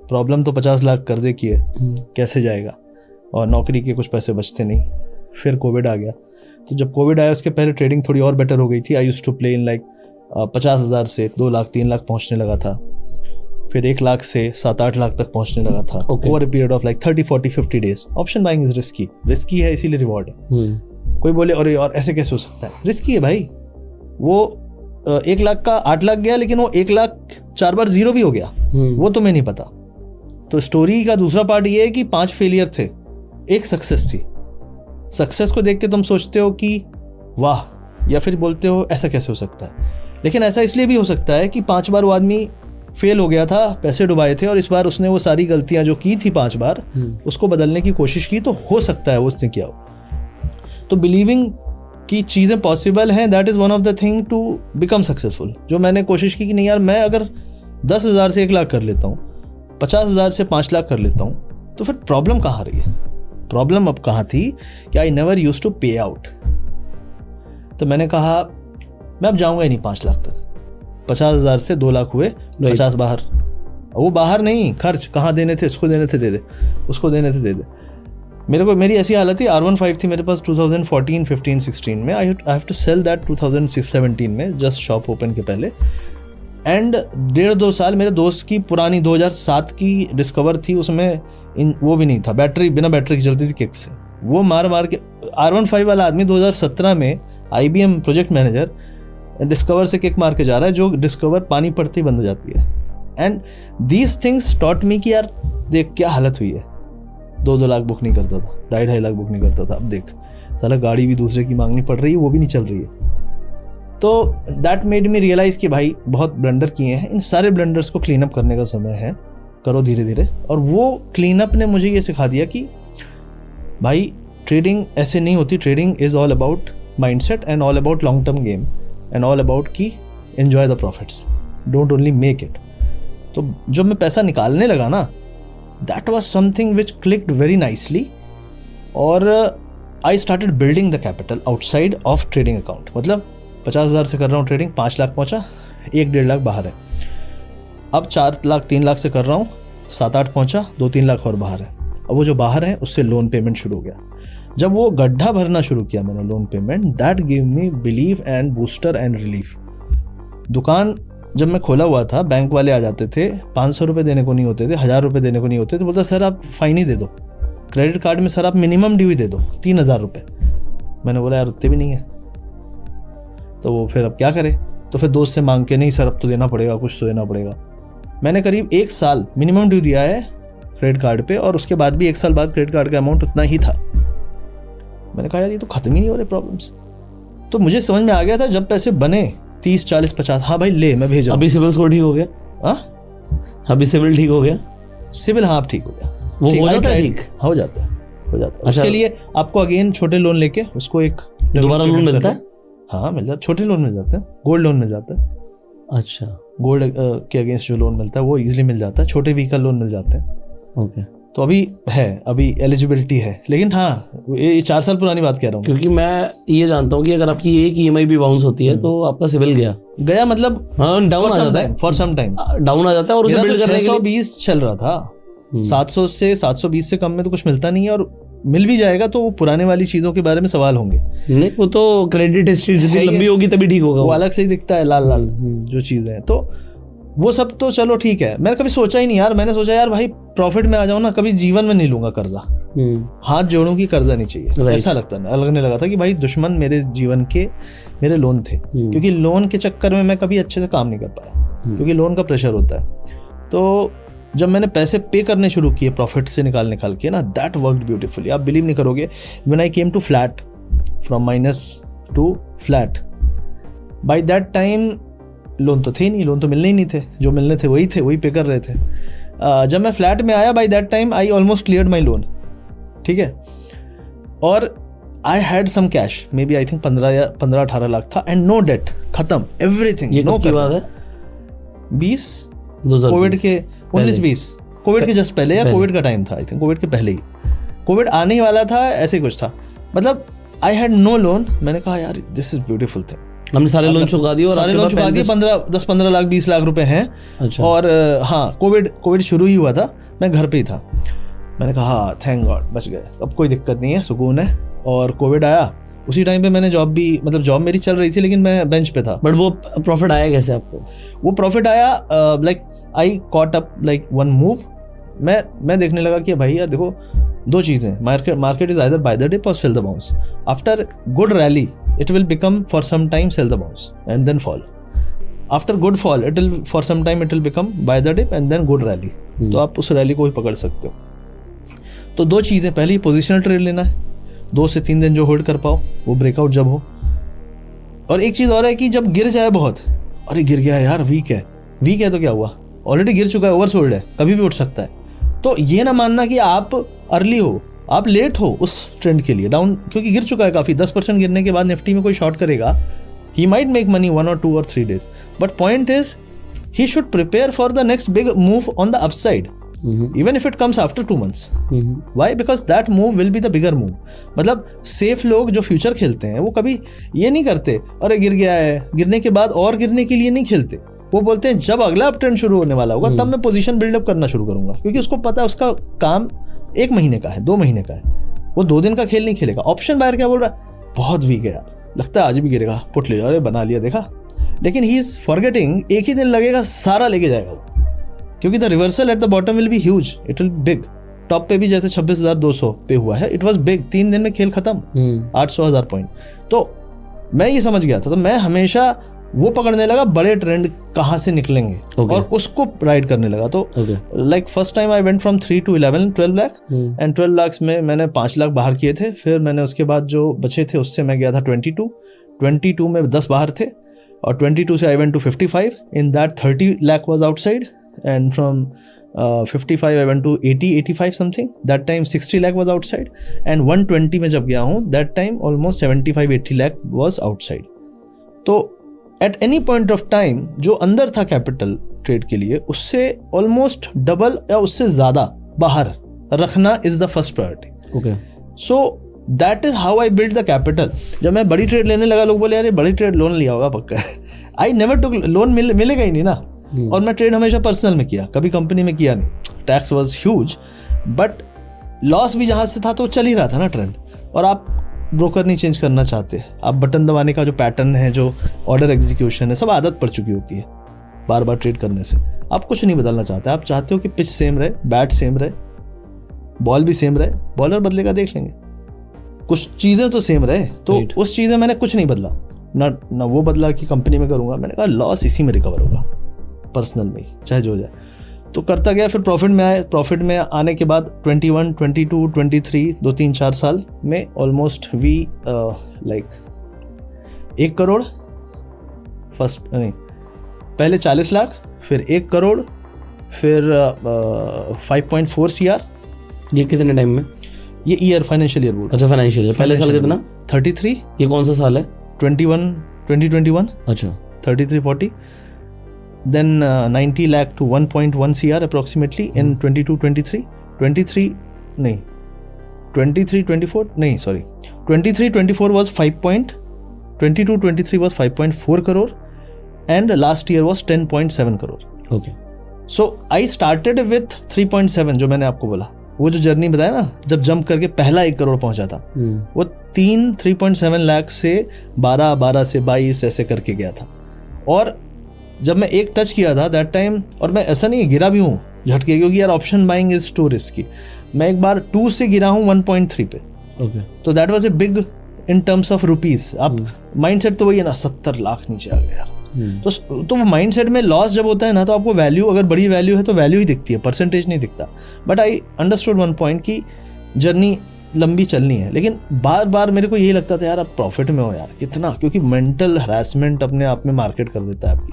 प्रॉब्लम तो 50 लाख कर्जे की है, कैसे जाएगा, और नौकरी के कुछ पैसे बचते नहीं। फिर कोविड आ गया, तो जब कोविड आया उसके पहले ट्रेडिंग थोड़ी और बेटर हो गई थी। I used to play in like 50,000 से 2 लाख 3 लाख पहुंचने लगा था, फिर 1 लाख से 7-8 लाख तक पहुंचने लगा था over a period of like 30-40-50 days. Option buying is risky है, इसीलिए रिवॉर्ड है। कोई बोले अरे और ऐसे कैसे हो सकता है, रिस्की है भाई। वो 1 लाख का 8 लाख गया, लेकिन वो 1 लाख 4 बार जीरो भी हो गया, वो तुम्हें नहीं पता। तो स्टोरी का दूसरा पार्ट ये है कि 5 फेलियर थे, 1 सक्सेस थी। सक्सेस को देख के तुम सोचते हो कि वाह, या फिर बोलते हो ऐसा कैसे हो सकता है। लेकिन ऐसा इसलिए भी हो सकता है कि 5 बार वो आदमी फेल हो गया था, पैसे डुबाए थे, और इस बार उसने वो सारी गलतियां जो की थी 5 बार उसको बदलने की कोशिश की, तो हो सकता है वो उसने किया हो। तो बिलीविंग कि चीज़ें पॉसिबल हैं, that is one of the thing to become successful. जो मैंने कोशिश की कि नहीं यार, मैं अगर 10,000 से 1 लाख कर लेता हूँ, 50,000 से 5 लाख कर लेता हूँ, तो फिर प्रॉब्लम कहाँ रही है? प्रॉब्लम अब कहाँ थी कि आई नेवर यूज टू पे आउट। तो मैंने कहा मैं अब जाऊँगा ही नहीं 5 लाख तक। 50,000 से 2 लाख हुए, 50 बाहर। वो बाहर नहीं, खर्च कहाँ देने थे, इसको देने थे दे दे, उसको देने थे दे दे। मेरी ऐसी हालत थी, R15 थी मेरे पास 2014, 15, 16 में। I have to sell that 2017 में, जस्ट शॉप ओपन के पहले। एंड 1.5-2 साल मेरे दोस्त की पुरानी 2007 की डिस्कवर थी, उसमें वो भी नहीं था, बैटरी बिना बैटरी की चलती थी किक से। वो मार के R15 वाला आदमी 2017 में IBM प्रोजेक्ट मैनेजर डिस्कवर से किक मार के जा रहा है, जो डिस्कवर पानी पड़ते ही बंद हो जाती है। And these things taught me कि यार देख क्या हालत हुई है। 2-2 लाख बुक नहीं करता था, 2.5 लाख बुक नहीं करता था। अब देख साला गाड़ी भी दूसरे की मांगनी पड़ रही है, वो भी नहीं चल रही है। तो दैट मेड मी रियलाइज कि भाई बहुत ब्लंडर किए हैं, इन सारे ब्लंडर्स को क्लीन अप करने का समय है, करो धीरे धीरे। और वो क्लीन अप ने मुझे ये सिखा दिया कि भाई ट्रेडिंग ऐसे नहीं होती, trading is all about mindset and all about long term game and all about कि enjoy the profits, don't only make it. तो जब मैं पैसा निकालने लगा ना, that was something which clicked very nicely, और I started building the capital outside of trading account. मतलब 50,000 से कर रहा हूँ ट्रेडिंग, 5 लाख पहुँचा, 1-1.5 लाख बाहर है। अब 4 लाख 3 लाख से कर रहा हूँ, 7-8 पहुँचा, 2-3 लाख और बाहर है। अब वो जो बाहर है उससे लोन पेमेंट शुरू हो गया। जब वो गड्ढा भरना शुरू किया मैंने loan payment, that give me believe and booster and relief. दुकान जब मैं खोला हुआ था, बैंक वाले आ जाते थे, 500 रुपये देने को नहीं होते थे, 1000 रुपये देने को नहीं होते थे, बोलता सर आप फाइन ही दे दो, क्रेडिट कार्ड में सर आप मिनिमम ड्यू ही दे दो 3000 रुपये। मैंने बोला यार उतने भी नहीं है, तो वो फिर अब क्या करे, तो फिर दोस्त से मांग के, नहीं सर अब तो देना पड़ेगा, कुछ तो देना पड़ेगा। मैंने करीब 1 साल मिनिमम ड्यू दिया है क्रेडिट कार्ड पे, और उसके बाद भी 1 साल बाद क्रेडिट कार्ड का अमाउंट उतना ही था। मैंने कहा यार ये तो खत्म ही नहीं हो रहे प्रॉब्लम्स। तो मुझे समझ में आ गया था जब पैसे बने 30, 40, 50, हाँ भाई ले मैं भेज रहा हूँ। अभी सिविल स्कोर ठीक हो गया? हाँ अभी सिविल ठीक हो गया? सिविल हाँ अब ठीक हो गया, वो हो जाता है ठीक? हाँ हो जाता है, हो जाता है। अच्छा। उसके लिए आपको अगेन छोटे लोन लेके उसको एक दोबारा लोन मिलता है? हाँ मिल जाता, छोटे लोन मिल जाते हैं, गोल्ड लोन मिल जाता है। अच्छा, गोल्ड के अगेंस्ट जो लोन मिलता है वो इजीली मिल जाता है, छोटे व्हीकल लोन मिल जाते हैं। ओके। तो अभी है, अभी एलिजिबिलिटी है, लेकिन हाँ ये 4 साल पुरानी बात कह रहा हूँ। क्योंकि मैं ये जानता हूँ कि अगर आपकी एक EMI भी बाउंस होती है तो आपका सिविल गया मतलब डाउन आ जाता है, फॉर सम टाइम डाउन आ जाता है, और उसे बिल्ड करने के लिए 620 चल रहा था, 700 से 720 से कम में तो कुछ मिलता नहीं है, और मिल भी जाएगा तो वो पुराने वाली चीजों के बारे में सवाल होंगे। नहीं, वो तो क्रेडिट हिस्ट्री जितनी लंबी होगी तभी ठीक होगा, वो अलग से ही दिखता है, लाल लाल जो चीजें हैं। तो वो सब तो चलो ठीक है, मैंने कभी सोचा ही नहीं यार, मैंने सोचा यार भाई प्रॉफिट में आ जाऊं ना, कभी जीवन में नहीं लूंगा कर्जा, हाथ जोड़ूं कि कर्जा नहीं चाहिए, ऐसा लगने लगा था कि भाई दुश्मन मेरे जीवन के मेरे लोन थे, क्योंकि लोन के चक्कर में मैं कभी अच्छे से काम नहीं कर पाया, क्योंकि लोन का प्रेशर होता है। तो जब मैंने पैसे पे करने शुरू किए प्रॉफिट से निकाल के ना, दैट वर्कड ब्यूटीफुली। आप बिलीव नहीं करोगे, when I came to flat, from minus two flat, by that time loan तो थे नहीं, लोन तो मिलने ही नहीं थे, जो मिलने थे वही पे कर रहे थे। जब मैं फ्लैट में आया, by that time I almost cleared my loan, ठीक है, और I had some cash, maybe I think 15-18 lakh था, एंड नो डेट, खत्म एवरीथिंग। नो कर्जा। 20 कोविड के 19-20 कोविड के जस्ट पहले, या कोविड का टाइम था, आई थिंक कोविड के पहले ही, कोविड आने ही वाला था, ऐसे ही कुछ था। मतलब आई हैड नो लोन। मैंने कहा यार दिस इज ब्यूटीफुल थिंग, हमने सारे लोन चुका दिए, और सारे लोन चुका दिए, 10-15 लाख 20 लाख रुपए हैं। अच्छा। और हाँ कोविड शुरू ही हुआ था, मैं घर पे ही था। मैंने कहा हाँ थैंक गॉड बच गए, अब कोई दिक्कत नहीं है, सुकून है। और कोविड आया, उसी टाइम पे मैंने जॉब मेरी चल रही थी, लेकिन मैं बेंच पे था। बट वो प्रॉफिट आया कैसे आपको? वो प्रॉफिट आया like I caught up like one move. मैं देखने लगा कि भाई यार देखो, 2 चीजें, market is either buy the dip और sell the bounce. After good rally it will become for some time sell the bounce and then fall. After good fall for some time it will become buy the dip and then good rally. तो आप उस रैली को भी पकड़ सकते हो। तो 2 चीजें, पहली पोजिशनल ट्रेड लेना है, 2 से 3 दिन जो होल्ड कर पाओ, वो ब्रेकआउट जब हो। और एक चीज और है कि जब गिर जाए बहुत, अरे गिर गया यार, वीक है तो क्या हुआ, ऑलरेडी गिर चुका है, ओवरसोल्ड है, कभी भी उठ सकता है। तो ये ना मानना कि आप अर्ली हो, आप लेट हो उस ट्रेंड के लिए डाउन, क्योंकि गिर चुका है काफी। 10% गिरने के बाद निफ्टी में कोई शॉर्ट करेगा, he might make money 1 or 2 or 3 days, but point is he should prepare for the next big move on the upside, even if it comes after 2 months. Why? Because that move will be the bigger move. मतलब सेफ लोग जो फ्यूचर खेलते हैं वो कभी ये नहीं करते अरे गिर गया है, गिरने के बाद और गिरने के लिए नहीं खेलते। वो बोलते हैं जब अगला अप ट्रेंड शुरू होने वाला होगा तब मैं पोजीशन बिल्डअप करना शुरू करूंगा, क्योंकि उसको पता है उसका काम 1 महीने का है, 2 महीने का है, वो 2 दिन का खेल नहीं खेलेगा। ऑप्शन बायर क्या बोल रहा है, बहुत वीक है यार, लगता है आज भी गिरेगा, पुट ले, अरे बना लिया, देखा। लेकिन ही इज फॉरगेटिंग, एक ही दिन लगेगा, सारा लेके जाएगा वो, क्योंकि the reversal at the bottom will be huge, it will big. Top पे भी जैसे 26,200 पे हुआ है, इट वाज बिग, 3 दिन में खेल खत्म, 800,000 पॉइंट। तो मैं ये समझ गया था, तो मैं हमेशा वो पकड़ने लगा बड़े ट्रेंड कहाँ से निकलेंगे और उसको राइड करने लगा। तो like first time I went from 3 to 11 12 lakh and 12 lakh में मैंने 5 लाख बाहर किए थे। फिर मैंने उसके बाद जो बचे थे उससे मैं गया था 22 में 10 बाहर थे और 22 से I went to 55। In that 30 lakh was outside and from 55 I went to 85 something. That time 60 lakh was outside and 120 में जब गया हूँ that time almost 75-80 lakh was outside. तो at any point of time जो अंदर था कैपिटल ट्रेड के लिए उससे ऑलमोस्ट डबल या उससे ज़्यादा बाहर रखना is the first priority. Okay, so that is how I build the capital. जब मैं बड़ी ट्रेड लेने लगा लोग बोले यार बड़ी ट्रेड लोन लिया होगा पक्का। आई नेवर टुक लोन, मिलेगा ही नहीं ना। और मैं ट्रेड हमेशा पर्सनल में किया, कभी कंपनी में किया नहीं। Tax was huge but loss भी जहाँ से था तो चल ही रहा था ना ट्रेंड। और आप ब्रोकर नहीं चेंज करना चाहते, आप बटन दबाने का जो पैटर्न है, जो ऑर्डर एग्जीक्यूशन है, सब आदत पड़ चुकी होती है बार बार ट्रेड करने से। आप कुछ नहीं बदलना चाहते, आप चाहते हो कि पिच सेम रहे, बैट सेम रहे, बॉल भी सेम रहे, बॉलर बदलेगा देख लेंगे, कुछ चीज़ें तो सेम रहे। तो उस चीज़ें मैंने कुछ नहीं बदला, ना वो बदला कि कंपनी में करूँगा। मैंने कहा लॉस इसी में रिकवर होगा, पर्सनल में ही चाहे जो हो जाए। तो करता गया, फिर प्रॉफिट में आए। प्रॉफिट में आने के बाद 21, 22, 23 2-3-4 साल में almost we like 1 crore first नहीं, पहले 40 लाख, फिर 1 करोड़, फिर 5.4 CR। ये कितने टाइम में? ये ईयर, फाइनेंशियल ईयर बोल। अच्छा, फाइनेंशियल ईयर। पहले साल कितना? 33। ये कौन सा साल है? 2021। अच्छा, 33-40। Then 90 lakh to 1.1 CR approximately in 22-23 नहीं 23-24 नहीं sorry 23-24 was 22-23 was 5.4 crore and last year was 10.7 crore. Okay. So I started with 3.7 जो मैंने आपको बोला, वो जो जर्नी बताया ना, जब जंप करके पहला 1 करोड़ पहुंचा था, वो 3.7 लाख से 12 से 22 ऐसे करके गया था। और जब मैं 1 टच किया था दैट टाइम, और मैं ऐसा नहीं गिरा भी हूँ झटके, क्योंकि यार option buying is to risky. मैं एक बार 2 से गिरा हूँ 1.3 पे। तो that was a big in terms of rupees. आप माइंडसेट तो वही है ना, 70 लाख नीचे आ गया यार। तो वो माइंडसेट में लॉस जब होता है ना, तो आपको वैल्यू, अगर बड़ी वैल्यू है तो वैल्यू ही दिखती है, परसेंटेज नहीं दिखता। But I understood one point की जर्नी लंबी चलनी है। लेकिन बार बार मेरे को यही लगता था यार अब प्रॉफिट में हो यार कितना, क्योंकि मेंटल हरासमेंट अपने आप में मार्केट कर देता है आपकी।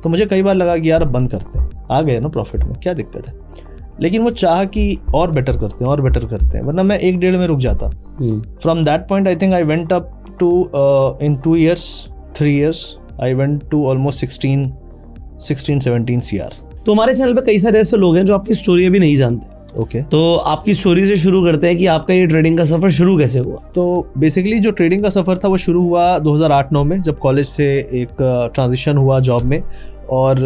तो मुझे कई बार लगा कि यार अब बंद करते हैं, आ गए ना प्रॉफिट में, क्या दिक्कत है। लेकिन वो चाह कि और बेटर करते हैं, और बेटर करते हैं, वरना मैं 1-1.5 में रुक जाता। From that point I think I went up to in 2 years 3 years I went to almost 16-17 CR। तो हमारे चैनल पे कई सारे ऐसे लोग हैं जो आपकी स्टोरी अभी नहीं जानते। ओके, तो आपकी स्टोरी से शुरू करते हैं कि आपका ये ट्रेडिंग का सफर शुरू कैसे हुआ। तो बेसिकली जो ट्रेडिंग का सफ़र था वो शुरू हुआ 2008-9 में, जब कॉलेज से एक ट्रांजिशन हुआ जॉब में। और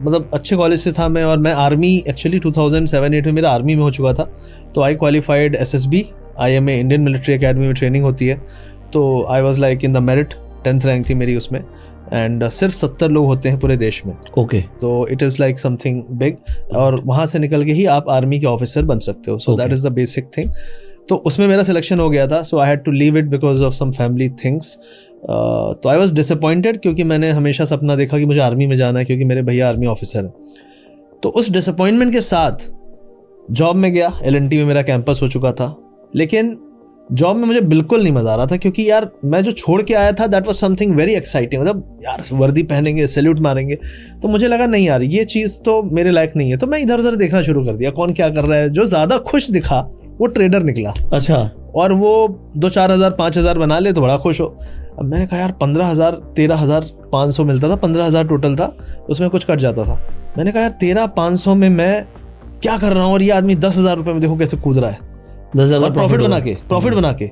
मतलब अच्छे कॉलेज से था मैं, और मैं आर्मी एक्चुअली 2007-8 में मेरा आर्मी में हो चुका था। तो आई qualified SSB IMA, Indian military academy में ट्रेनिंग होती है। तो I was like in the merit, 10th rank थी मेरी उसमें। एंड सिर्फ 70 लोग होते हैं पूरे देश में। ओके, तो it is like something big, और वहाँ से निकल के ही आप आर्मी के ऑफिसर बन सकते हो। So that is the basic thing. तो उसमें मेरा सिलेक्शन हो गया था। So I had to leave it because of some family things. तो आई वॉज डिसअपॉइंटेड, क्योंकि मैंने हमेशा सपना देखा कि मुझे आर्मी में जाना है, क्योंकि मेरे भैया आर्मी ऑफिसर हैं। तो उस डिसअपॉइंटमेंट के साथ जॉब में गया। LNT में मेरा कैंपस हो चुका था, लेकिन जॉब में मुझे बिल्कुल नहीं मजा आ रहा था, क्योंकि यार मैं जो छोड़ के आया था that was something very exciting. मतलब यार वर्दी पहनेंगे, सैल्यूट मारेंगे, तो मुझे लगा नहीं यार ये चीज़ तो मेरे लायक नहीं है। तो मैं इधर उधर देखना शुरू कर दिया, कौन क्या कर रहा है। जो ज़्यादा खुश दिखा वो ट्रेडर निकला। अच्छा, और वो 2-4 हज़ार 5 हज़ार बना ले तो बड़ा खुश हो। अब मैंने कहा यार 15,000 13,500 मिलता था, 15,000 टोटल था, उसमें कुछ कट जाता था। मैंने कहा यार 13,500 में मैं क्या कर रहा हूँ, और ये आदमी 10,000 रुपये में देखो कैसे कूद रहा है, 10,000 प्रॉफिट बना के।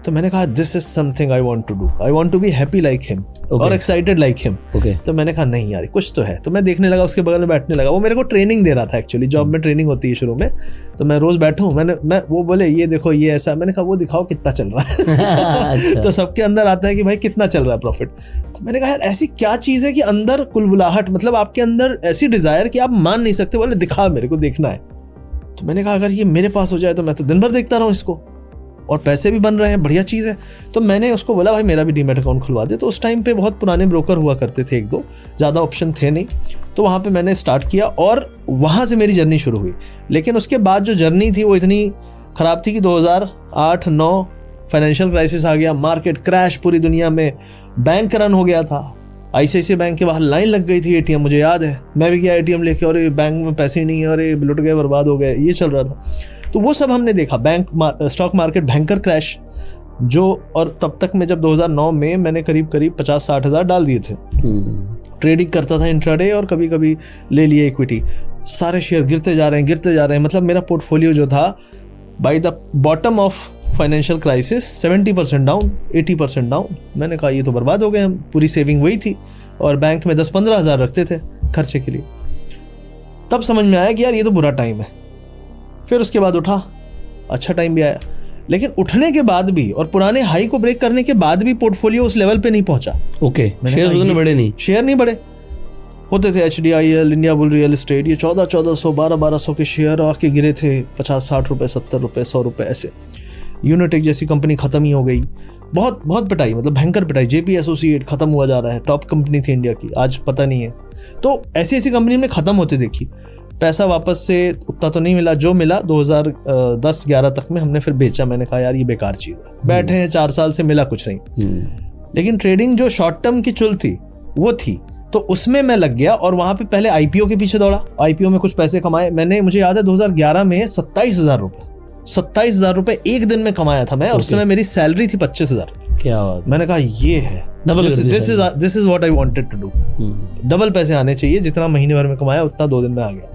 तो मैंने कहा this is something I want to do, I want to be happy like him और एक्साइटेड लाइक हिम। तो मैंने कहा नहीं यार कुछ तो है। तो मैं देखने लगा, उसके बगल में बैठने लगा। वो मेरे को ट्रेनिंग दे रहा था, एक्चुअली जॉब में ट्रेनिंग होती है शुरू में। तो मैं रोज बैठूं, मैं वो बोले ये देखो ये ऐसा, मैंने कहा वो दिखाओ कितना चल रहा है। अच्छा। तो सबके अंदर आता है कि भाई कितना चल रहा है प्रॉफिट। तो मैंने कहा यार ऐसी क्या चीज़ है कि अंदर कुलबुलाहट, मतलब आपके अंदर ऐसी डिजायर कि आप मान नहीं सकते, बोले दिखा मेरे को देखना है। तो मैंने कहा अगर ये मेरे पास हो जाए तो मैं तो दिन भर देखता रहूं इसको। और पैसे भी बन रहे हैं, बढ़िया चीज़ है। तो मैंने उसको बोला भाई मेरा भी डीमैट अकाउंट खुलवा दे। तो उस टाइम पे बहुत पुराने ब्रोकर हुआ करते थे, 1-2, ज़्यादा ऑप्शन थे नहीं। तो वहाँ पे मैंने स्टार्ट किया और वहाँ से मेरी जर्नी शुरू हुई। लेकिन उसके बाद जो जर्नी थी वो इतनी ख़राब थी कि 2008-9 फाइनेंशियल क्राइसिस आ गया, मार्केट क्रैश पूरी दुनिया में, बैंक रन हो गया था। ICICI बैंक के बाहर लाइन लग गई थी ATM, मुझे याद है। मैं भी गया ATM लेके, और बैंक में पैसे ही नहीं है, और लुट गए, बर्बाद हो गए, ये चल रहा था। तो वो सब हमने देखा, स्टॉक मार्केट भयंकर क्रैश जो, और तब तक मैं जब 2009 में मैंने करीब 50-60 हज़ार डाल दिए थे। ट्रेडिंग करता था इंट्राडे, और कभी कभी ले लिए इक्विटी। सारे शेयर गिरते जा रहे हैं, मतलब मेरा पोर्टफोलियो जो था by the bottom of financial crisis 70% down, 80% down. मैंने कहा ये तो बर्बाद हो गए हम, पूरी सेविंग वही थी, और बैंक में 10-15 हज़ार रखते थे खर्चे के लिए। तब समझ में आया कि यार ये तो बुरा टाइम है। फिर उसके बाद उठा, अच्छा टाइम भी आया। लेकिन उठने के बाद भी और पुराने हाई को ब्रेक करने के बाद भी पोर्टफोलियो उस लेवल पे नहीं पहुंचा। ओके, शेयर उतने बड़े नहीं, शेयर नहीं बढ़े। होते थे HDIL, India bull real estate, ये 1400, 1200 के शेयर आके गिरे थे 50-60 रुपए, 70 रुपए, 100 रुपए ऐसे। यूनिटेक जैसी कंपनी खत्म ही हो गई, बहुत बहुत पिटाई, मतलब भयंकर पिटाई। JP एसोसिएट खत्म हुआ जा रहा है, टॉप कंपनी थी इंडिया की, आज पता नहीं है। तो ऐसी कंपनी हमने खत्म होते देखी। पैसा वापस से उतना तो नहीं मिला, जो मिला 2010-11 तक में हमने फिर बेचा। मैंने कहा यार ये बेकार चीज़ है, बैठे हैं 4 साल से मिला कुछ नहीं। लेकिन ट्रेडिंग जो शॉर्ट टर्म की चुल थी वो थी, तो उसमें मैं लग गया, और वहाँ पे पहले IPO के पीछे दौड़ा। IPO में कुछ पैसे कमाए मैंने, मुझे याद है 2011 में 27,000 रुपये, 27,000 रुपए एक दिन में कमाया था मैं, और उस समय मेरी सैलरी थी 25,000। क्या बात। मैंने कहा ये है this is what I wanted to do. Double पैसे आने चाहिए, जितना महीने भर में कमाया उतना 2 दिन में आ गया।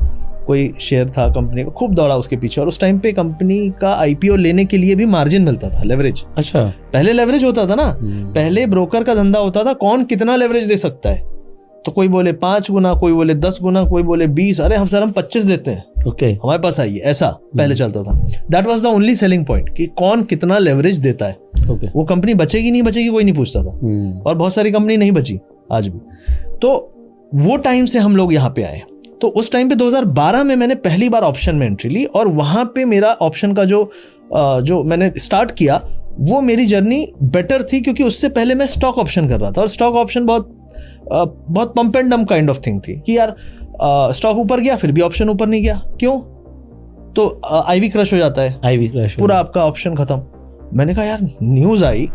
कोई शेयर था कंपनी का, खूब दौड़ा उसके पीछे, और उस टाइम पे कंपनी का IPO लेने के लिए भी मार्जिन मिलता था, लेवरेज। अच्छा, पहले लेवरेज होता था ना, पहले ब्रोकर का धंधा होता था, कौन कितना लेवरेज दे सकता है। तो कोई बोले 5 गुना, कोई बोले 10 गुना, कोई बोले 20, अरे हम सर हम 25 देते हैं, ओके हमारे पास आइए, ऐसा पहले चलता था। That was the only selling point कि कौन कितना लेवरेज देता है। ओके, वो कंपनी बचेगी नहीं बचेगी कोई नहीं पूछता था, और बहुत सारी कंपनी नहीं बची आज भी। तो वो टाइम से हम लोग यहाँ पे आए। तो उस टाइम पे 2012 में मैंने पहली बार ऑप्शन में एंट्री ली, और वहाँ पे मेरा ऑप्शन का जो मैंने स्टार्ट किया वो मेरी जर्नी बेटर थी, क्योंकि उससे पहले मैं स्टॉक ऑप्शन कर रहा था, और स्टॉक ऑप्शन बहुत pump and dump kind of thing थी कि यार स्टॉक ऊपर गया फिर भी ऑप्शन ऊपर नहीं गया, क्यों? तो IV क्रश हो जाता है, IV क्रश, पूरा आपका ऑप्शन खत्म। मैंने कहा यार न्यूज़ आई,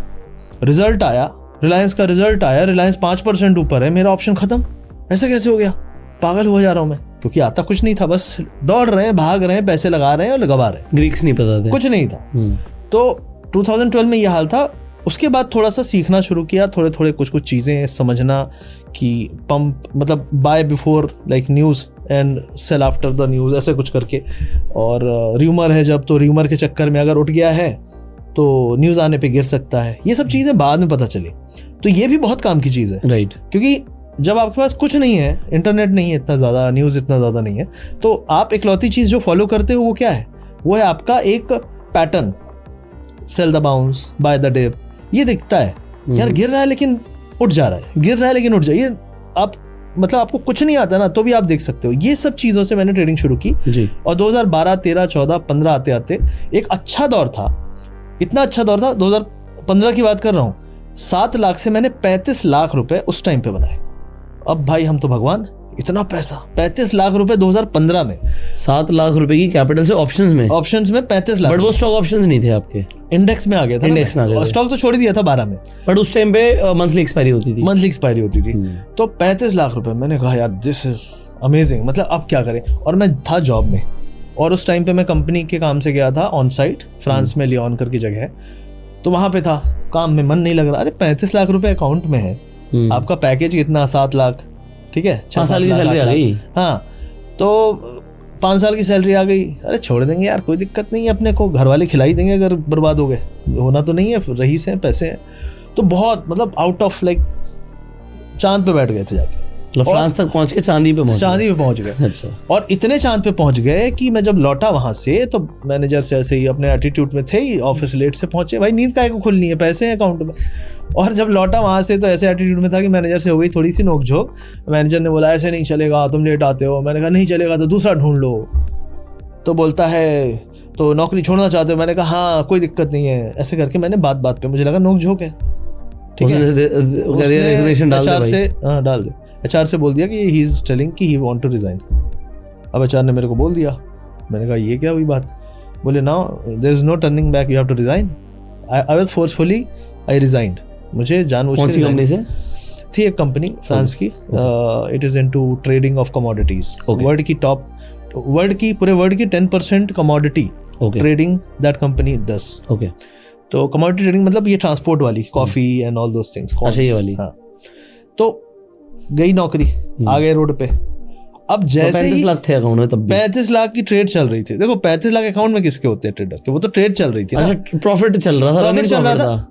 रिजल्ट आया, रिलायंस का रिजल्ट आया, रिलायंस 5% ऊपर है, मेरा ऑप्शन खत्म, ऐसा कैसे हो गया? पागल हुआ जा रहा हूँ मैं, क्योंकि आता कुछ नहीं था, बस दौड़ रहे हैं, भाग रहे हैं, पैसे लगा रहे हैं और लगवा रहे हैं, ग्रीक्स नहीं पता था, कुछ नहीं था। तो 2012 में ये हाल था। उसके बाद थोड़ा सा सीखना शुरू किया, थोड़े थोड़े कुछ चीज़ें समझना कि पंप मतलब buy before like news and sell after the news, ऐसे कुछ करके। और र्यूमर है जब, तो र्यूमर के चक्कर में अगर उठ गया है तो न्यूज़ आने पे गिर सकता है। ये सब चीज़ें बाद में पता चली, तो ये भी बहुत काम की चीज़ है, राइट। क्योंकि जब आपके पास कुछ नहीं है, इंटरनेट नहीं है इतना ज़्यादा, न्यूज़ इतना ज़्यादा नहीं है, तो आप इकलौती चीज़ जो फॉलो करते हो वो क्या है? वो है आपका एक pattern, sell the bounce, buy the dip. ये दिखता है यार गिर रहा है लेकिन उठ जा रहा है, गिर रहा है लेकिन उठ जाए, ये आप मतलब आपको कुछ नहीं आता ना तो भी आप देख सकते हो। ये सब चीज़ों से मैंने ट्रेडिंग शुरू की जी। और 2012, 13, 14, 15 आते आते एक अच्छा दौर था, इतना अच्छा दौर था, 2015 की बात कर रहा हूँ, 7 लाख से मैंने 35 लाख रुपए उस टाइम पे बनाए। अब भाई हम तो भगवान, इतना पैसा, 35 लाख रुपए 2015 में, 7 लाख रुपए की कैपिटल से ऑप्शंस में 35 लाख। बट वो स्टॉक ऑप्शंस नहीं थे आपके, इंडेक्स में आ गया था, इंडेक्स में आ गया था, स्टॉक तो छोड़ दिया था 12 में, बट उस टाइम पे मंथली एक्सपायरी होती थी, तो 35 लाख रुपए। मैंने कहा यार दिस इज अमेजिंग, मतलब अब क्या करें। और मैं था जॉब में, और उस टाइम पे मैं कंपनी के काम से गया था ऑन साइट, फ्रांस में लियोन करके जगह है, तो वहां पे था, काम में मन नहीं लग रहा। अरे 35 लाख रुपए अकाउंट में है, आपका पैकेज कितना, 7 लाख, ठीक है, 5 साल की सैलरी आ गई। हाँ, तो 5 साल की सैलरी आ गई। अरे छोड़ देंगे यार, कोई दिक्कत नहीं है, अपने को घर वाले खिला ही देंगे अगर बर्बाद हो गए, होना तो नहीं है, रईस हैं, पैसे हैं। तो बहुत मतलब आउट ऑफ लाइक चांद पे बैठ गए थे जाके, फ्रांस तक पहुंच के चांदी पे पहुंच गए। अच्छा। और इतने चांद पे पहुंच गए कि मैं जब लौटा वहां से तो मैनेजर से ऐसे ही अपने एटीट्यूड में थे ही, ऑफिस लेट से पहुंचे, भाई नींद काहे को खुलनी है, पैसे हैं अकाउंट में। और जब लौटा वहां से तो ऐसे एटीट्यूड में था कि मैनेजर से हो गई थोड़ी सी नोकझोंक। मैनेजर ने बोला ऐसे नहीं चलेगा, तुम लेट आते हो। मैंने कहा नहीं चलेगा तो दूसरा ढूंढ लो। तो बोलता है तो नौकरी छोड़ना चाहते हो? मैंने कहा हाँ कोई दिक्कत नहीं है। ऐसे करके मैंने बात बात पे, मुझे लगा नोक झोंक है, ठीक है, रेजिग्नेशन डाल HR दे से, हाँ डाल दे। HR से बोल दिया कि ही इज टेलिंग कि ही वांट टू रिजाइन। अब HR ने मेरे को बोल दिया। मैंने कहा ये क्या हुई बात? बोले now there is no turning back, you have to resign. I was forcefully, I resigned. मुझे जानबूझ के। कौन सी कंपनी से थी? एक कंपनी फ्रांस की, it is into trading of commodities. World की टॉप, पूरे वर्ल्ड की 10% commodity trading that company does. Okay, तो कमोडिटी ट्रेडिंग मतलब ये ट्रांसपोर्ट वाली, coffee and all those things. अच्छा ये वाली। हाँ, तो गई नौकरी, आ गए रोड पे। अब जैसे 35 लाख थे अकाउंट में तब भी। 35 लाख की ट्रेड चल रही थी। देखो 35 लाख अकाउंट में किसके होते हैं ट्रेडर के? वो तो ट्रेड चल रही थी। अच्छा, प्रॉफिट चल रहा था, प्रॉफिट चल रहा था।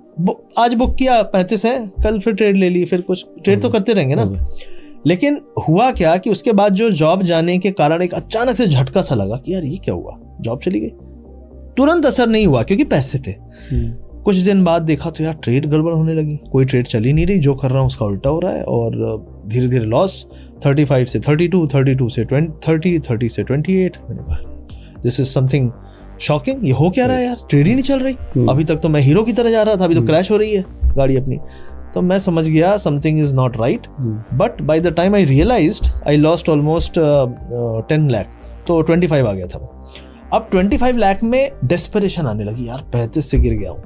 आज बुक किया 35 है, कल फिर ट्रेड ले ली, फिर कुछ ट्रेड तो करते रहेंगे ना। लेकिन हुआ क्या कि उसके बाद जो जॉब जाने के कारण एक अचानक से झटका सा लगा कि यार ये क्या हुआ, जॉब चली गई। तुरंत असर नहीं हुआ क्योंकि पैसे थे। कुछ दिन बाद देखा तो यार ट्रेड गड़बड़ होने लगी, कोई ट्रेड चल ही नहीं रही, जो कर रहा हूँ उसका उल्टा हो रहा है। और धीरे धीरे लॉस, 35 से 32, 32 से 30, 30 से 28। मैंने कहा दिस इज समथिंग शॉकिंग, ये हो क्या रहा है यार, ट्रेड ही नहीं चल रही। अभी तक तो मैं हीरो की तरह जा रहा था, अभी तो क्रैश हो रही है गाड़ी अपनी। तो मैं समझ गया something is not right. But by the time I realised I lost almost 10 lakh, तो 25 आ गया था। अब 25 लाख में डेस्परेशन आने लगी, यार 35 से गिर गया हूँ,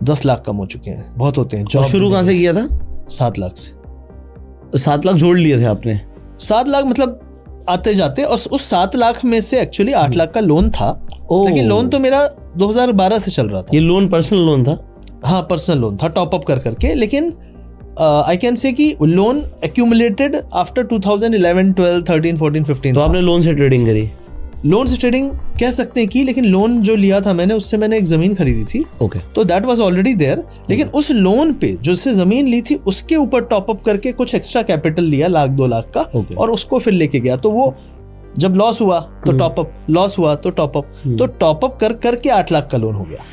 10 लाख कम हो चुके हैं, बहुत होते हैं। जॉब शुरू कहाँ से किया था? 7 लाख से। 7 लाख जोड़ लिए थे आपने? 7 लाख मतलब आते जाते, और उस 7 लाख में से एक्चुअली 8 लाख का लोन था। लेकिन लोन तो मेरा 2012 से चल रहा था। ये लोन पर्सनल लोन था? हाँ पर्सनल लोन था, टॉप अप कर करके। लेकिन आई कैन से कि लोन एक्यूमुलेटेड आफ्टर 2011, 12, 13, 14, 15। तो आपने लोन से ट्रेडिंग करी? लोन से ट्रेडिंग कह सकते हैं कि, लेकिन लोन जो लिया था मैंने, उससे मैंने एक जमीन खरीदी थी। ओके, तो दैट वाज ऑलरेडी देयर। लेकिन उस लोन पे जो से जमीन ली थी उसके ऊपर टॉप अप करके कुछ एक्स्ट्रा कैपिटल लिया, 1-2 लाख का। और उसको फिर लेके गया। तो वो जब लॉस हुआ तो टॉप अप, लॉस हुआ तो टॉप अप, तो टॉप अप कर करके 8 लाख का लोन हो गया।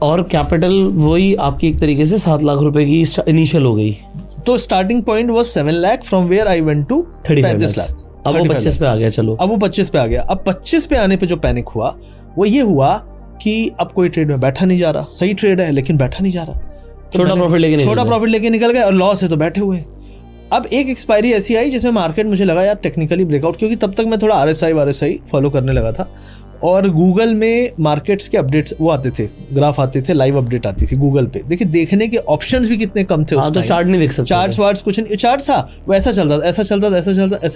और कैपिटल वही आपकी एक तरीके से 7 लाख रुपए की इनिशियल हो गई। तो starting point was 7 lakh, from where I went to 35 lakh. अब वो 25 पे आ गया। चलो अब वो 25 पे आ गया। अब 25 पे आने पे जो पैनिक हुआ वो ये हुआ कि अब कोई ट्रेड में बैठा नहीं जा रहा। सही ट्रेड है लेकिन बैठा नहीं जा रहा। तो छोटा प्रॉफिट लेके निकल गए, और लॉस है तो बैठे हुए। अब एक एक्सपायरी ऐसी आई जिसमें मार्केट मुझे लगा यार टेक्निकली ब्रेकआउट, क्योंकि तब तक मैं थोड़ा RSI फॉलो करने लगा था। और गूगल में मार्केट्स के अपडेट्स वो आते थे, ग्राफ आते थे, लाइव अपडेट आती थी गूगल पे। देखिए देखने के ऑप्शंस भी कितने कम थे। तो चार्ट नहीं देख सकते, चार्ट्स वार्ट्स कुछ नहीं, चार्ट था वो ऐसा चलता था, ऐसा चलता था, ऐसा चलता,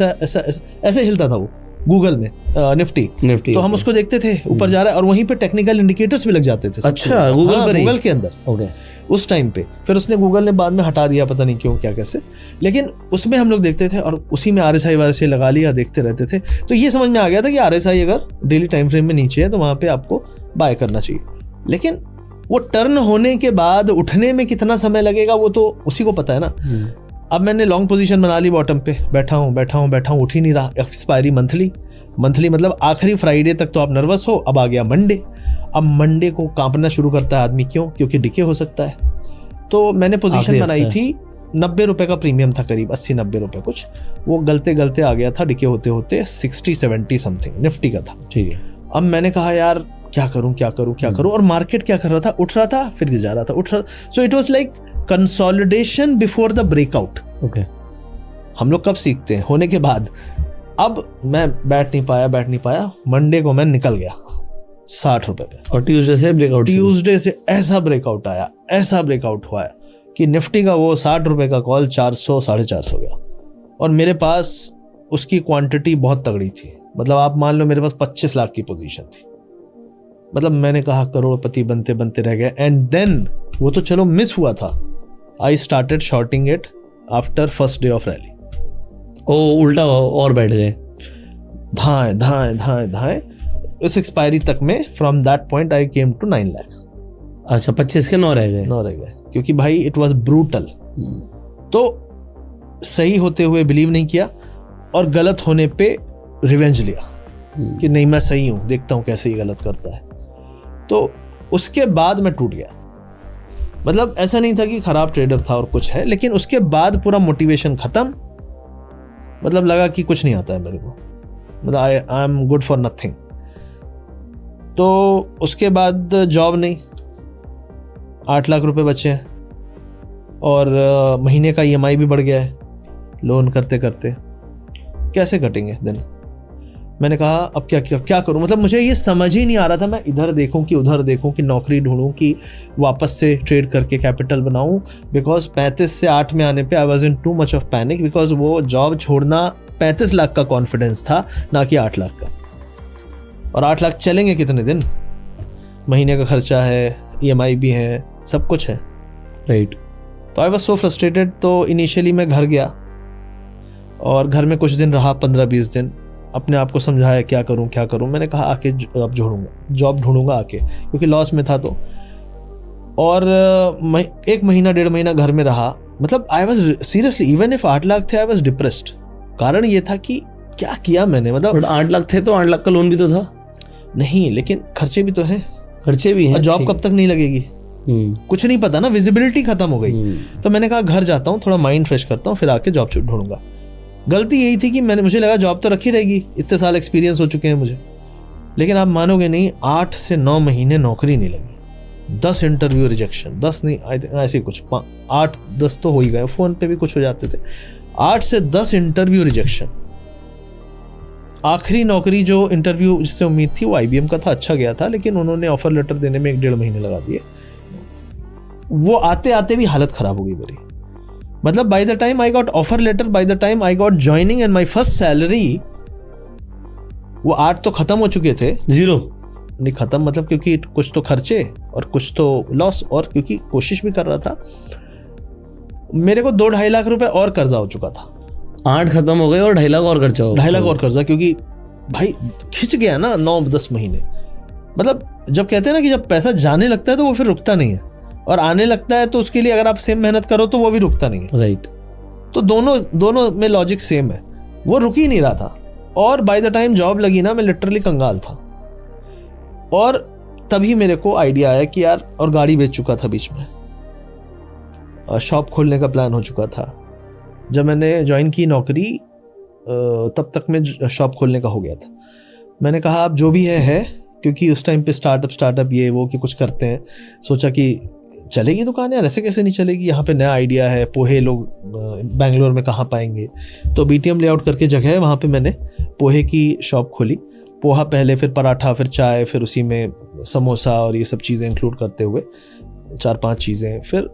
ऐसा हिलता था वो गूगल में, निफ्टी। तो हम उसको देखते थे ऊपर जा रहा है, और वहीं पे टेक्निकल इंडिकेटर्स भी लग जाते थे। अच्छा, गूगल के अंदर उस टाइम पे। फिर उसने गूगल ने बाद में हटा दिया, पता नहीं क्यों, क्या कैसे। लेकिन उसमें हम लोग देखते थे और उसी में RSI लगा लिया, देखते रहते थे। तो ये समझ में आ गया था कि RSI अगर डेली टाइम फ्रेम में नीचे है तो वहां पे आपको बाय करना चाहिए। लेकिन वो टर्न होने के बाद उठने में कितना समय लगेगा वो तो उसी को पता है ना। अब मैंने लॉन्ग पोजीशन बना ली, बॉटम पे बैठा हूँ, उठ ही नहीं रहा। एक्सपायरी मंथली मतलब आखिरी फ्राइडे तक तो आप नर्वस हो। अब आ गया मंडे। अब मंडे को कांपना शुरू करता है आदमी, क्यों? क्योंकि डिके हो सकता है। तो मैंने पोजीशन बनाई थी, 90 रुपए का प्रीमियम था, करीब 80-90 रुपए कुछ। वो गलते आ गया था, डिके होते होते 60-70 समथिंग निफ्टी का था। ठीक है। अब मैंने कहा यार क्या करूं। और मार्केट क्या कर रहा था, उठ रहा था फिर गिर जा रहा था, उठ रहा। So it was like consolidation before the breakout. Okay, हम लोग कब सीखते हैं? होने के बाद। अब मैं बैठ नहीं पाया। मंडे को मैं निकल गया 60 रुपए पे, और ट्यूसडे से ऐसा ब्रेकआउट हुआ कि निफ्टी का वो 60 रुपए का कॉल 400-450 गया। और मेरे पास उसकी क्वांटिटी बहुत तगड़ी थी। मतलब आप मान लो मेरे पास 25 लाख की पोजीशन थी। मतलब मैंने कहा करोड़पति बनते बनते रह गए। एंड देन वो तो चलो मिस हुआ था, I started shorting it after first day of rally. उल्टा और बैठ गए, धाए उस एक्सपायरी तक में। From that point I came to 9 lakh. अच्छा, 25 के 9 रह गए, क्योंकि भाई इट वाज ब्रूटल। तो सही होते हुए बिलीव नहीं किया, और गलत होने पे रिवेंज लिया कि नहीं मैं सही हूं, देखता हूं कैसे ये गलत करता है। तो उसके बाद मैं टूट गया। मतलब ऐसा नहीं था कि खराब ट्रेडर था और कुछ है, लेकिन उसके बाद पूरा मोटिवेशन खत्म। मतलब लगा कि कुछ नहीं आता है मेरे को, मतलब I am good for nothing. तो उसके बाद जॉब नहीं, 8 लाख रुपए बचे हैं और महीने का EMI भी बढ़ गया है लोन करते करते, कैसे कटेंगे दिन। मैंने कहा अब क्या करूं, मतलब मुझे ये समझ ही नहीं आ रहा था, मैं इधर देखूं कि उधर देखूं कि नौकरी ढूंढूं कि वापस से ट्रेड करके कैपिटल बनाऊं, बिकॉज 35 से 8 में आने पे आई was in too much of panic, because वो जॉब छोड़ना 35 लाख का कॉन्फिडेंस था, ना कि 8 लाख का। और 8 लाख चलेंगे कितने दिन, महीने का खर्चा है, EMI भी है, सब कुछ है, राइट। तो आई वाज सो फ्रस्ट्रेटेड। तो इनिशियली मैं घर गया और घर में कुछ दिन रहा, 15-20 दिन, अपने आप को समझाया क्या करूं। मैंने कहा आके अब जॉब ढूंढूंगा आके, क्योंकि लॉस में था। तो और 1 महीना 1.5 महीना घर में रहा, मतलब I was seriously, even if 8 lakh थे आई वाज डिप्रेस्ड। कारण ये था कि क्या किया मैंने, मतलब 8 लाख थे तो 8 लाख का लोन भी तो था। नहीं, लेकिन खर्चे भी तो हैं, खर्चे भी हैं। और जॉब कब तक नहीं लगेगी, कुछ नहीं पता ना, विजिबिलिटी खत्म हो गई। तो मैंने कहा घर जाता हूँ, थोड़ा माइंड फ्रेश करता हूँ, फिर आके जॉब ढूंढूंगा। गलती यही थी कि मुझे लगा जॉब तो रखी रहेगी, इतने साल एक्सपीरियंस हो चुके हैं मुझे, लेकिन आप मानोगे नहीं, 8 से 9 महीने नौकरी नहीं लगी, 10 इंटरव्यू रिजेक्शन, 10 नहीं ऐसे कुछ 8-10 तो हो ही गए, फोन पे भी कुछ हो जाते थे। 8 से 10 इंटरव्यू रिजेक्शन। आखिरी नौकरी जो इंटरव्यू जिससे उम्मीद थी वो IBM का था, अच्छा गया था, लेकिन उन्होंने ऑफर लेटर देने में 1-1.5 महीने लगा दिए। वो आते आते भी हालत खराब हो गई मेरी, मतलब by the time I got offer letter, by the time I got joining and my first salary, वो 8 तो खत्म हो चुके थे, 0 नहीं खत्म मतलब, क्योंकि कुछ तो खर्चे और कुछ तो लॉस, और क्योंकि कोशिश भी कर रहा था, मेरे को 2-2.5 लाख रुपए और कर्जा हो चुका था। 8 खत्म हो गए और 2.5 लाख और खर्चा हो, 2.5 लाख और कर्जा, क्योंकि भाई खिंच गया ना 9-10 महीने। मतलब जब कहते हैं ना कि जब पैसा जाने लगता है तो वो फिर रुकता नहीं है, और आने लगता है तो उसके लिए अगर आप सेम मेहनत करो तो वो भी रुकता नहीं है, राइट। तो दोनों में लॉजिक सेम है, वो रुक ही नहीं रहा था। और बाय द टाइम जॉब लगी ना, मैं लिटरली कंगाल था। और तभी मेरे को आइडिया आया कि यार, और गाड़ी बेच चुका था बीच में, शॉप खोलने का प्लान हो चुका था। जब मैंने ज्वाइन की नौकरी तब तक में शॉप खोलने का हो गया था। मैंने कहा अब जो भी है, क्योंकि उस टाइम पे स्टार्टअप ये वो कि कुछ करते हैं, सोचा कि चलेगी दुकान यार, ऐसे कैसे नहीं चलेगी, यहाँ पे नया आइडिया है, पोहे लोग बैंगलोर में कहाँ पाएंगे। तो BTM लेआउट करके जगह है, वहाँ पे मैंने पोहे की शॉप खोली। पोहा पहले, फिर पराठा, फिर चाय, फिर उसी में समोसा और ये सब चीज़ें इंक्लूड करते हुए 4-5 चीज़ें। फिर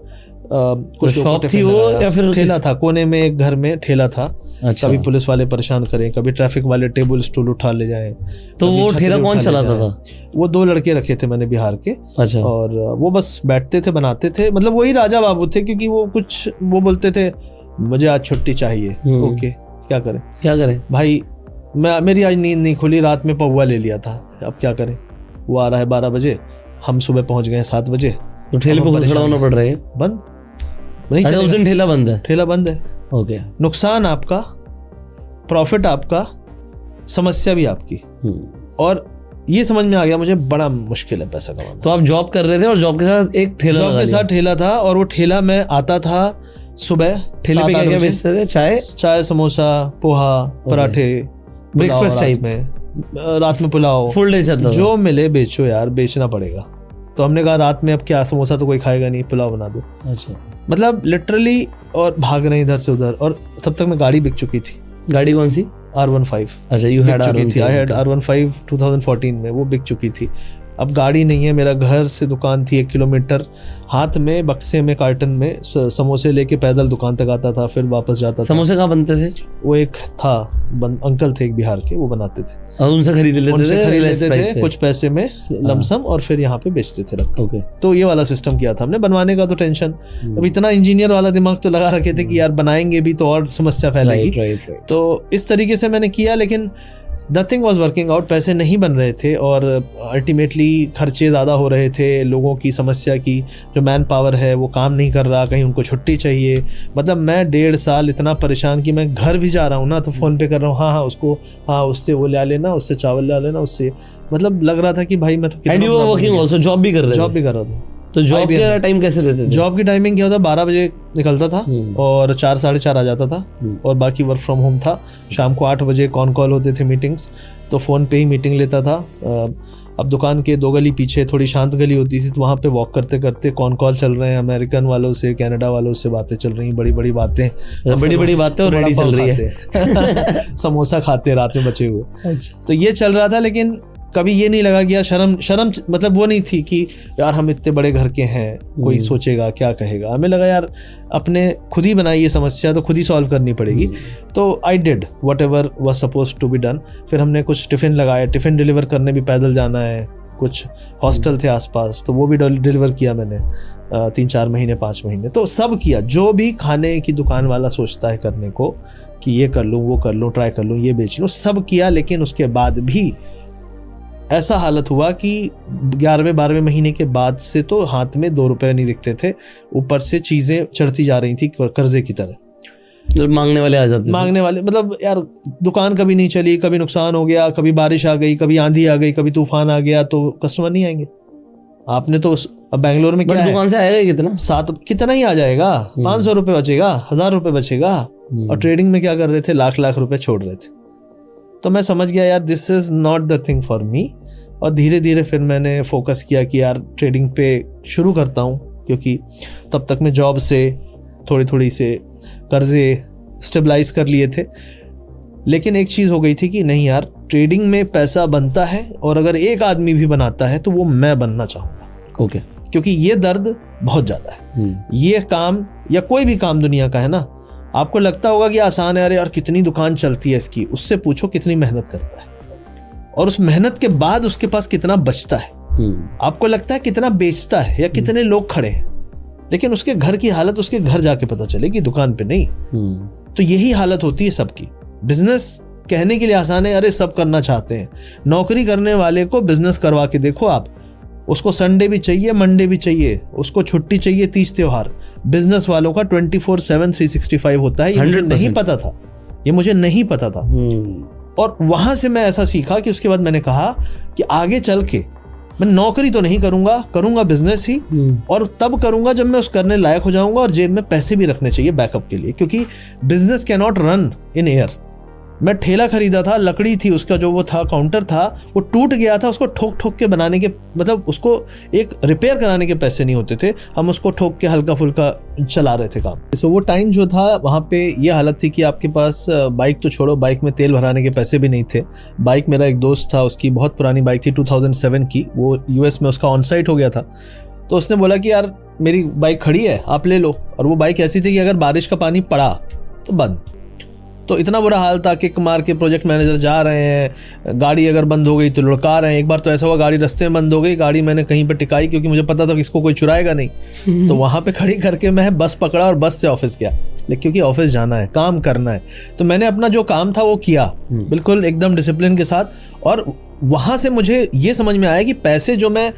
कुछ शॉप थी वो या फिर ठेला था, कोने में एक घर में ठेला था। अच्छा। कभी पुलिस वाले परेशान करें, कभी ट्रैफिक वाले टेबल स्टूल उठा ले जाएं। तो वो ठेला कौन चलाता था? वो 2 लड़के रखे थे मैंने बिहार के। अच्छा। और वो बस बैठते थे, बनाते थे, मतलब वही राजा बाबू थे, क्योंकि वो बोलते थे मुझे आज छुट्टी चाहिए। ओके, क्या करें भाई, मेरी आज नींद नहीं खुली, रात में पौवा ले लिया था, अब क्या करें। वो आ रहा है 12 बजे, हम सुबह पहुंच गए 7 बजे, तो ठेले पे खड़ा होना पड़ रहा है। बंद नहीं, उस दिन ठेला बंद है। ओके। नुकसान आपका, प्रॉफिट आपका, समस्या भी आपकी। और ये समझ में आ गया मुझे, बड़ा मुश्किल है पैसा कमाना। तो आप जॉब कर रहे थे और जॉब के साथ एक ठेला, जॉब के साथ ठेला था, और वो ठेला में आता था सुबह। ठेले पे क्या बेचते थे? चाय, समोसा, पोहा, पराठे, ब्रेकफास्ट टाइप में, रात में पुलाव, फुल डे चलता था। जो मिले बेचो यार, बेचना पड़ेगा। तो हमने कहा रात में अब क्या, समोसा तो कोई खाएगा नहीं, पुलाव बना दो। अच्छा। मतलब लिटरली, और भाग रहे इधर से उधर। और तब तक मैं गाड़ी बिक चुकी थी। गाड़ी कौन सी? R15। अच्छा, you had R15। I had R15 2014 में, वो बिक चुकी थी। अब गाड़ी नहीं है, मेरा घर से दुकान थी 1 किलोमीटर, हाथ में बक्से में कार्टन में समोसे लेके पैदल दुकान तक आता था, फिर वापस जाता था। समोसे कहाँ बनते थे? वो एक था अंकल थे एक बिहार के, वो बनाते थे, और उनसे खरीद लेते थे कुछ पैसे में लमसम, और फिर यहाँ पे बेचते थे रख। ओके। तो ये वाला सिस्टम किया था हमने। बनवाने का तो टेंशन, अब इतना इंजीनियर वाला दिमाग तो लगा रखे थे कि यार बनाएंगे भी तो और समस्या फैलेगी। तो इस तरीके से मैंने किया, लेकिन नथिंग वॉज वर्किंग आउट। पैसे नहीं बन रहे थे, और अल्टीमेटली खर्चे ज़्यादा हो रहे थे। लोगों की समस्या की, जो मैन पावर है वो काम नहीं कर रहा, कहीं उनको छुट्टी चाहिए। मतलब मैं 1.5 साल इतना परेशान कि मैं घर भी जा रहा हूँ ना तो फ़ोन पे कर रहा हूँ, हाँ उसको, हाँ उससे वो ले लेना, उससे चावल ले लेना, उससे। मतलब लग रहा था कि भाई मैं तो and you were working also, job भी कर रहा था। तो जॉब का टाइम कैसे देते थे? जॉब की टाइमिंग क्या होता, 12 बजे निकलता था और 4 साढ़े 4 आ जाता था, और बाकी वर्क फ्रॉम होम था। शाम को 8 बजे कॉल होते थे, मीटिंग्स, तो फ़ोन पे ही मीटिंग लेता था। अब दुकान के 2 गली पीछे थोड़ी शांत गली होती थी, तो वहाँ पे वॉक करते करते कॉल चल रहे हैं, अमेरिकन वालों से, कनाडा वालों से बातें चल रही हैं, बड़ी बड़ी बातें और रेडी चल रही है। समोसा खाते रात में बचे हुए। तो ये चल रहा था, लेकिन कभी ये नहीं लगा कि यार शर्म मतलब वो नहीं थी कि यार हम इतने बड़े घर के हैं, कोई सोचेगा क्या कहेगा। हमें लगा यार अपने खुद ही बनाई ये समस्या तो खुद ही सॉल्व करनी पड़ेगी। तो I did whatever was suppose to be done. फिर हमने कुछ टिफ़िन लगाए, टिफ़िन डिलीवर करने भी पैदल जाना है, कुछ हॉस्टल थे आसपास तो वो भी डिलीवर किया मैंने 3-4 महीने 5 महीने। तो सब किया जो भी खाने की दुकान वाला सोचता है करने को, कि ये कर लूँ वो कर लूँ, ट्राई कर लूँ, ये बेच लूँ, सब किया। लेकिन उसके बाद भी ऐसा हालत हुआ कि 11वें-12वें महीने के बाद से तो हाथ में 2 रुपए नहीं दिखते थे, ऊपर से चीज़ें चढ़ती जा रही थी कर्जे की तरह। मांगने वाले आ जाते, मांगने वाले मतलब यार दुकान कभी नहीं चली, कभी नुकसान हो गया, कभी बारिश आ गई, कभी आंधी आ गई, कभी तूफान आ गया, तो कस्टमर नहीं आएंगे। आपने तो अब बैंगलोर में क्या दुकान से आएगा कितना, 7 कितना ही आ जाएगा, 500 रुपये बचेगा, 1000 रुपये बचेगा। और ट्रेडिंग में क्या कर रहे थे, लाख रुपए छोड़ रहे थे। तो मैं समझ गया यार this is not the thing for me. और धीरे धीरे फिर मैंने फोकस किया कि यार ट्रेडिंग पे शुरू करता हूँ, क्योंकि तब तक मैं जॉब से थोड़ी से कर्जे स्टेबलाइज कर लिए थे। लेकिन एक चीज़ हो गई थी कि नहीं यार, ट्रेडिंग में पैसा बनता है, और अगर एक आदमी भी बनाता है तो वो मैं बनना चाहूँगा। ओके। क्योंकि ये दर्द बहुत ज़्यादा है। ये काम या कोई भी काम दुनिया का है ना, आपको लगता होगा कि आसान है, अरे यार कितनी दुकान चलती है इसकी, उससे पूछो कितनी मेहनत करता है, और उस मेहनत के बाद उसके पास कितना बचता है। आपको लगता है कितना बेचता है या कितने लोग खड़े हैं, लेकिन उसके घर की हालत उसके घर जाके पता चलेगी, दुकान पे नहीं। तो यही हालत होती है सबकी। बिजनेस कहने के लिए आसान है, अरे सब करना चाहते हैं। नौकरी करने वाले को बिजनेस करवा के देखो आप, उसको संडे भी चाहिए, मंडे भी चाहिए, उसको छुट्टी चाहिए 30 त्योहार। बिजनेस वालों का 24/7 365 होता है। ये मुझे नहीं पता था, ये मुझे नहीं पता था। और वहां से मैं ऐसा सीखा कि उसके बाद मैंने कहा कि आगे चल के मैं नौकरी तो नहीं करूंगा बिजनेस ही, और तब करूंगा जब मैं उस करने लायक हो जाऊंगा, और जेब में पैसे भी रखने चाहिए बैकअप के लिए, क्योंकि business can not run in air. मैं ठेला खरीदा था, लकड़ी थी, उसका जो वो था काउंटर था वो टूट गया था, उसको ठोक के बनाने के, मतलब उसको एक रिपेयर कराने के पैसे नहीं होते थे, हम उसको ठोक के हल्का फुल्का चला रहे थे काम। सो वो टाइम जो था वहाँ पे ये हालत थी कि आपके पास बाइक तो छोड़ो, बाइक में तेल भराने के पैसे भी नहीं थे। बाइक मेरा एक दोस्त था, उसकी बहुत पुरानी बाइक थी 2007 की, वो US में उसका ऑन साइट हो गया था। तो उसने बोला कि यार मेरी बाइक खड़ी है, आप ले लो। और वो बाइक ऐसी थी कि अगर बारिश का पानी पड़ा तो बंद। तो इतना बुरा हाल था, किक मार के प्रोजेक्ट मैनेजर जा रहे हैं, गाड़ी अगर बंद हो गई तो लुढ़का रहे हैं। एक बार तो ऐसा हुआ गाड़ी रास्ते में बंद हो गई, गाड़ी मैंने कहीं पे टिकाई क्योंकि मुझे पता था कि इसको कोई चुराएगा नहीं। तो वहाँ पे खड़ी करके मैं बस पकड़ा और बस से ऑफिस गया, लेकिन क्योंकि ऑफिस जाना है, काम करना है। तो मैंने अपना जो काम था वो किया बिल्कुल एकदम डिसिप्लिन के साथ। और वहाँ से मुझे ये समझ में आया कि पैसे जो मैं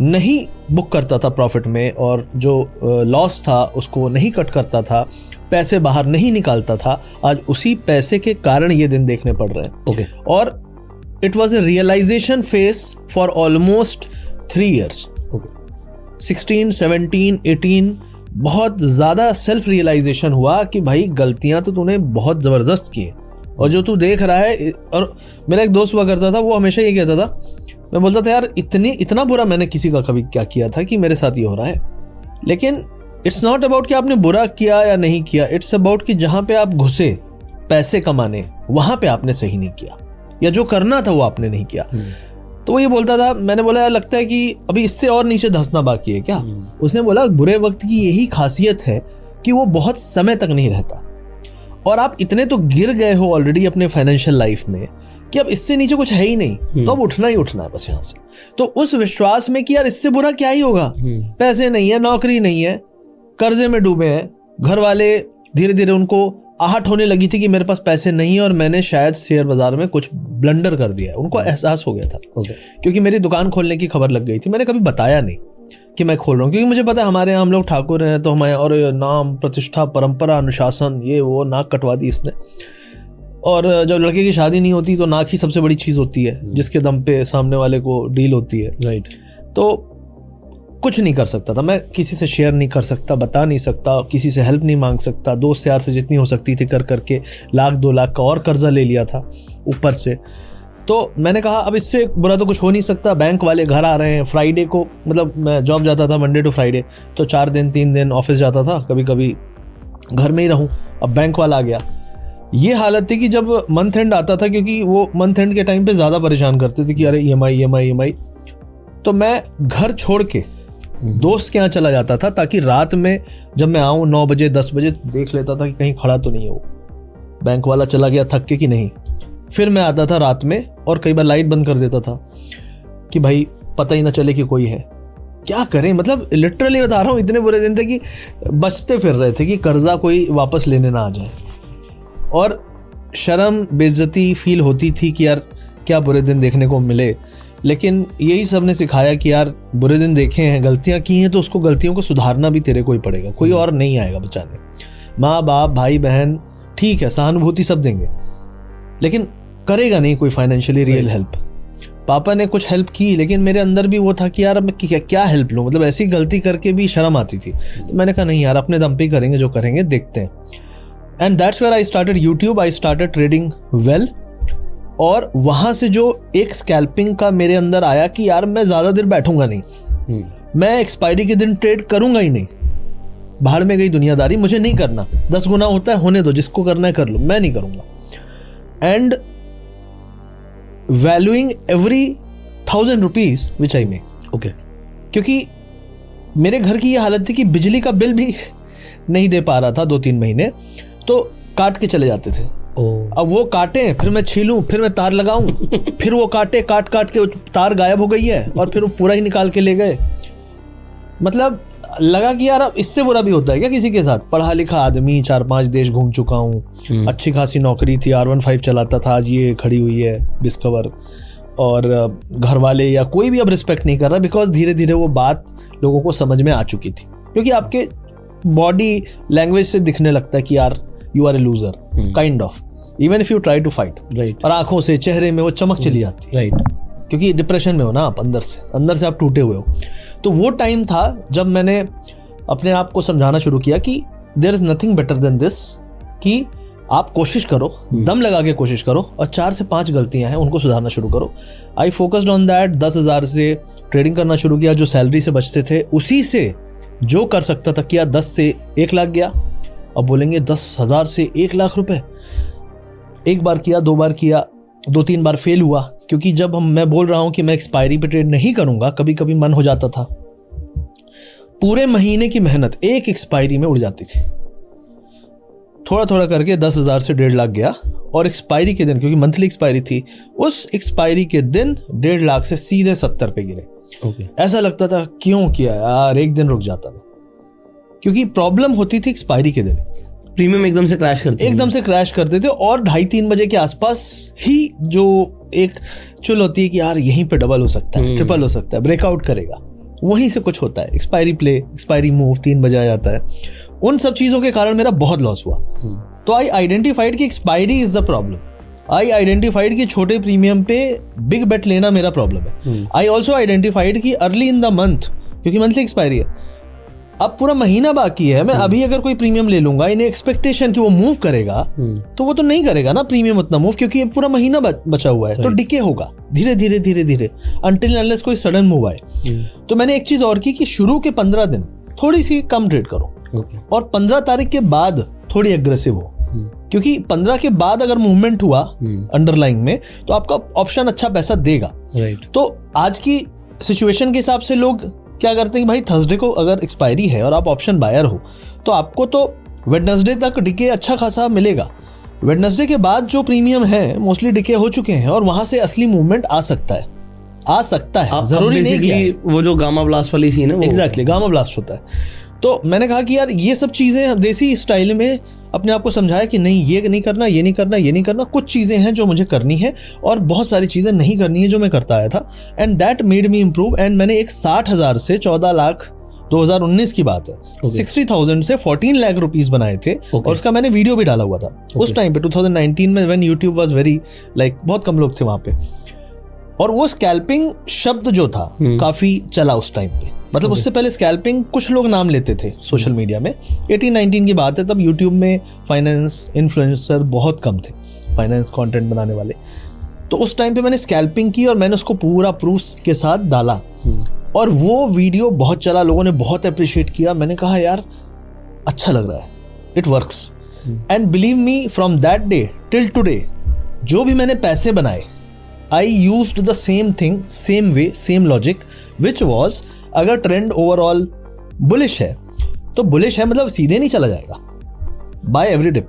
नहीं बुक करता था प्रॉफिट में, और जो लॉस था उसको नहीं कट करता था, पैसे बाहर नहीं निकालता था, आज उसी पैसे के कारण ये दिन देखने पड़ रहे हैं। Okay. और it was a realisation phase for almost 3 years। 16, 17, 18 बहुत ज़्यादा सेल्फ रियलाइजेशन हुआ कि भाई गलतियां तो तूने बहुत ज़बरदस्त की है, और जो तू देख रहा है। और मेरा एक दोस्त हुआ करता था, वो हमेशा ये कहता था, मैं बोलता था यार इतना बुरा मैंने किसी का कभी क्या किया था कि मेरे साथ ये हो रहा है। लेकिन इट्स नॉट अबाउट कि आपने बुरा किया या नहीं किया, इट्स अबाउट कि जहाँ पे आप घुसे पैसे कमाने, वहाँ पे आपने सही नहीं किया, या जो करना था वो आपने नहीं किया। तो वो ये बोलता था, मैंने बोला यार लगता है कि अभी इससे और नीचे धंसना बाकी है क्या। उसने बोला बुरे वक्त की यही खासियत है कि वो बहुत समय तक नहीं रहता, और आप इतने तो गिर गए हो ऑलरेडी अपने फाइनेंशियल लाइफ में कि अब इससे नीचे कुछ है ही नहीं, तो अब उठना ही उठना है बस यहाँ से। तो उस विश्वास में कि यार इससे बुरा क्या ही होगा, पैसे नहीं है, नौकरी नहीं है, कर्जे में डूबे हैं, घर वाले धीरे धीरे उनको आहट होने लगी थी कि मेरे पास पैसे नहीं है और मैंने शायद शेयर बाजार में कुछ ब्लंडर कर दिया है, उनको एहसास हो गया था। क्योंकि मेरी दुकान खोलने की खबर लग गई थी, मैंने कभी बताया नहीं कि मैं खोल रहा हूँ, क्योंकि मुझे पता है हमारे यहाँ हम लोग ठाकुर हैं, तो हमारे और नाम प्रतिष्ठा परंपरा अनुशासन ये वो नाक कटवा दी इसने। और जब लड़के की शादी नहीं होती तो नाक ही सबसे बड़ी चीज़ होती है, जिसके दम पे सामने वाले को डील होती है। राइट। तो कुछ नहीं कर सकता था मैं, किसी से शेयर नहीं कर सकता, बता नहीं सकता, किसी से हेल्प नहीं मांग सकता। दोस्त यार से जितनी हो सकती थी कर करके 1 लाख 2 लाख का और कर्जा ले लिया था ऊपर से। तो मैंने कहा अब इससे बुरा तो कुछ हो नहीं सकता, बैंक वाले घर आ रहे हैं फ्राइडे को, मतलब मैं जॉब जाता था मंडे टू फ्राइडे, तो 4 दिन 3 दिन ऑफिस जाता था, कभी कभी घर में ही रहूं, अब बैंक वाला आ गया। ये हालत थी कि जब मंथ एंड आता था, क्योंकि वो मंथ एंड के टाइम पे ज़्यादा परेशान करते थे कि अरे EMI, तो मैं घर छोड़ के दोस्त के यहाँ चला जाता था, ताकि रात में जब मैं आऊँ 9 बजे 10 बजे देख लेता था कि कहीं खड़ा तो नहीं है वो बैंक वाला, चला गया थक के कि नहीं। फिर मैं आता था रात में और कई बार लाइट बंद कर देता था कि भाई पता ही ना चले कि कोई है। क्या करें, मतलब लिटरली बता रहा हूँ, इतने बुरे दिन थे कि बचते फिर रहे थे कि कर्जा कोई वापस लेने ना आ जाए, और शर्म बेइज्जती फील होती थी कि यार क्या बुरे दिन देखने को मिले। लेकिन यही सब ने सिखाया कि यार बुरे दिन देखे हैं, गलतियां की हैं, तो उसको गलतियों को सुधारना भी तेरे को ही पड़ेगा, कोई और नहीं आएगा बचाने। माँ बाप भाई बहन ठीक है, सहानुभूति सब देंगे, लेकिन करेगा नहीं कोई फाइनेंशियली रियल हेल्प। पापा ने कुछ हेल्प की, लेकिन मेरे अंदर भी वो था कि यार मैं क्या हेल्प लूँ, मतलब ऐसी गलती करके भी शर्म आती थी। तो मैंने कहा नहीं यार, अपने दम पे करेंगे, जो करेंगे देखते हैं। And that's where I started YouTube, I started trading well. और वहां से जो एक स्कैल्पिंग का मेरे अंदर आया कि यार मैं ज्यादा देर बैठूंगा नहीं, मैं एक्सपायरी के दिन ट्रेड करूंगा ही नहीं, बाहर में गई दुनियादारी, मुझे नहीं करना, 10 गुना होता है होने दो, जिसको करना है कर लो, मैं नहीं करूंगा। And valuing every 1000 rupees which I make. Okay. क्योंकि मेरे घर की ये हालत थी कि बिजली का बिल भी नहीं दे पा रहा था 2-3 महीने, तो काट के चले जाते थे। अब वो काटे, फिर मैं छीलूं, फिर मैं तार लगाऊं, फिर वो काटे, काट के तार गायब हो गई है, और फिर वो पूरा ही निकाल के ले गए। मतलब लगा कि यार अब इससे बुरा भी होता है क्या किसी के साथ। पढ़ा लिखा आदमी, 4-5 देश घूम चुका हूँ, अच्छी खासी नौकरी थी, R15 चलाता था, आज ये खड़ी हुई है डिस्कवर, और घर वाले या कोई भी अब रिस्पेक्ट नहीं कर रहा, बिकॉज धीरे धीरे वो बात लोगों को समझ में आ चुकी थी। क्योंकि आपके बॉडी लैंग्वेज से दिखने लगता है कि यार you are a loser kind of, even if you try to fight. और आंखों से, चेहरे में वो चमक चली जाती है, क्योंकि डिप्रेशन में हो ना आप, अंदर से आप टूटे हुए हो। तो वो टाइम था जब मैंने अपने आप को समझाना शुरू किया कि there is nothing better than this, कि आप कोशिश करो, दम लगा के कोशिश करो, और 4 से 5 गलतियां हैं उनको सुधारना शुरू करो। I focused on that. 10,000 से ट्रेडिंग करना शुरू किया, जो सैलरी से बचते थे उसी से जो कर सकता था किया। 10 से 1 लाख गया। अब बोलेंगे 10,000 से 1 लाख रुपए, 1 बार किया, 2 बार किया, 2-3 बार फेल हुआ। क्योंकि जब मैं बोल रहा हूं कि मैं एक्सपायरी पे ट्रेड नहीं करूंगा, कभी कभी मन हो जाता था, पूरे महीने की मेहनत एक एक्सपायरी में उड़ जाती थी। थोड़ा थोड़ा करके 10,000 से 1.5 लाख गया, और एक्सपायरी के दिन, क्योंकि मंथली एक्सपायरी थी, उस एक्सपायरी के दिन 1.5 लाख से सीधे 70 पे गिरे। ऐसा लगता था क्यों किया यार, एक दिन रुक जाता मैं, क्योंकि प्रॉब्लम होती थी एक्सपायरी के दिन। प्रीमियम एकदम से क्रैश करते थे, और 2:30-3 बजे के आसपास ही जो एक चुल होती है कि यार यहीं पे डबल हो सकता है, ट्रिपल हो सकता है, ब्रेकआउट करेगा, वहीं से कुछ होता है। एक्सपायरी प्ले, एक्सपायरी मूव 3 बजे आ जाता है। उन सब चीजों के कारण मेरा बहुत लॉस हुआ। तो आई आइडेंटिफाइड कि expiry is the problem. I identified कि छोटे प्रीमियम पे बिग बेट लेना मेरा प्रॉब्लम है। आई ऑल्सो आइडेंटिफाइड कि अर्ली इन द मंथ, क्योंकि मंथली एक्सपायरी है, अब पूरा महीना बाकी है, मैं अभी अगर कोई प्रीमियम ले लूंगा इन एक्सपेक्टेशन कि वो मूव करेगा, तो वो तो नहीं करेगा ना प्रीमियम उतना मूव, क्योंकि पूरा महीना बचा हुआ है। तो डिके होगा धीरे धीरे धीरे धीरे, अनटिल अनलेस कोई सडन मूव आए। तो मैंने एक चीज और की कि शुरू के 15 दिन थोड़ी सी कम ट्रेड करो, और 15 तारीख के बाद थोड़ी एग्रेसिव हो, क्योंकि 15 के बाद अगर मूवमेंट हुआ अंडरलाइंग में, तो आपका ऑप्शन अच्छा पैसा देगा। तो आज की सिचुएशन के हिसाब से लोग क्या करते हैं कि भाई थर्सडे को अगर एक्सपायरी है और आप ऑप्शन बायर हो, तो आपको तो वेडनेसडे तक डिके अच्छा खासा मिलेगा। वेडनेसडे के बाद जो प्रीमियम है मोस्टली डिके हो चुके हैं, और वहां से असली मूवमेंट आ सकता है, जरूरी नहीं कि वो जो गामा ब्लास्ट वाली सीन है, एग्जैक्टली गामा ब्लास्ट होता है। तो मैंने कहा कि यार ये सब चीजें देसी स्टाइल में अपने आप को समझाया कि नहीं, ये नहीं करना, ये नहीं करना, ये नहीं करना। कुछ चीजें हैं जो मुझे करनी है, और बहुत सारी चीजें नहीं करनी है जो मैं करता आया था। And that made me improve. And मैंने एक 60,000 से 14 लाख 2019 की बात है, 60,000 से 14 लाख रुपीस बनाए थे। और उसका मैंने वीडियो भी डाला हुआ था उस टाइम पे 2019 में, when YouTube was very like, बहुत कम लोग थे वहां पे। और वो स्कैल्पिंग शब्द जो था काफी चला उस टाइम पे, मतलब उससे पहले स्कैल्पिंग कुछ लोग नाम लेते थे सोशल मीडिया में। 18-19 की बात है, तब यूट्यूब में फाइनेंस इन्फ्लुएंसर बहुत कम थे, फाइनेंस कंटेंट बनाने वाले। तो उस टाइम पे मैंने स्कैल्पिंग की और मैंने उसको पूरा प्रूफ के साथ डाला और वो वीडियो बहुत चला, लोगों ने बहुत अप्रिशिएट किया। मैंने कहा यार अच्छा लग रहा है, it works. And believe me from that day till today जो भी मैंने पैसे बनाए, I used the same thing, same way, same logic, which was अगर ट्रेंड ओवरऑल बुलिश है तो बुलिश है मतलब सीधे नहीं चला जाएगा बाय एवरी डिप।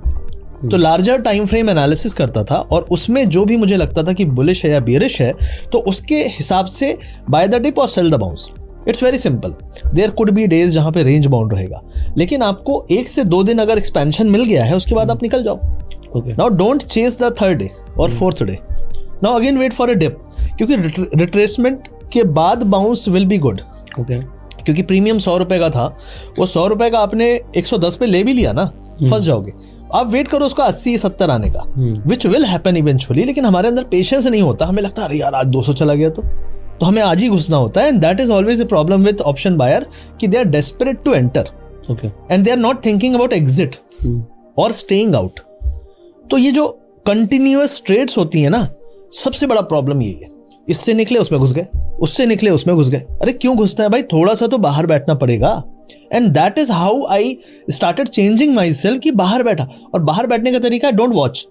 तो लार्जर टाइम फ्रेम एनालिसिस करता था और उसमें जो भी मुझे लगता था कि बुलिश है या बेरिश है तो उसके हिसाब से बाय द डिप और sell the bounce. It's very simple. There could be days जहां पे रेंज बाउंड रहेगा, लेकिन आपको 1 से 2 दिन अगर एक्सपेंशन मिल गया है उसके बाद आप निकल जाओ। Now don't chase the 3rd day और 4th day, now again wait for a dip, क्योंकि रिट्रेसमेंट के बाद बाउंस विल बी गुड। क्योंकि प्रीमियम 100 रुपए का था, वो 100 रुपए का आपने 110 पे ले भी लिया ना, फंस जाओगे। आप वेट करो उसका 80-70 आने का, विच विल हैपन इवेंचुअली। लेकिन हमारे अंदर पेशेंस नहीं होता, हमें लगता है अरे यार आज 200 चला गया तो हमें आज ही घुसना होता है। And that is always a problem with option buyer कि they are desperate to enter and they are not thinking about exit और स्टेइंग आउट। तो ये जो कंटिन्यूअस ट्रेड्स होती है ना, सबसे बड़ा प्रॉब्लम यही है। इससे निकले उसमें घुस गए, उससे निकले उसमें घुस गए। अरे क्यों घुसते हैं भाई, थोड़ा सा तो बाहर बैठना पड़ेगा। And that is how I started changing my self कि बाहर बैठा। और बाहर बैठने का तरीका है डोंट वॉच।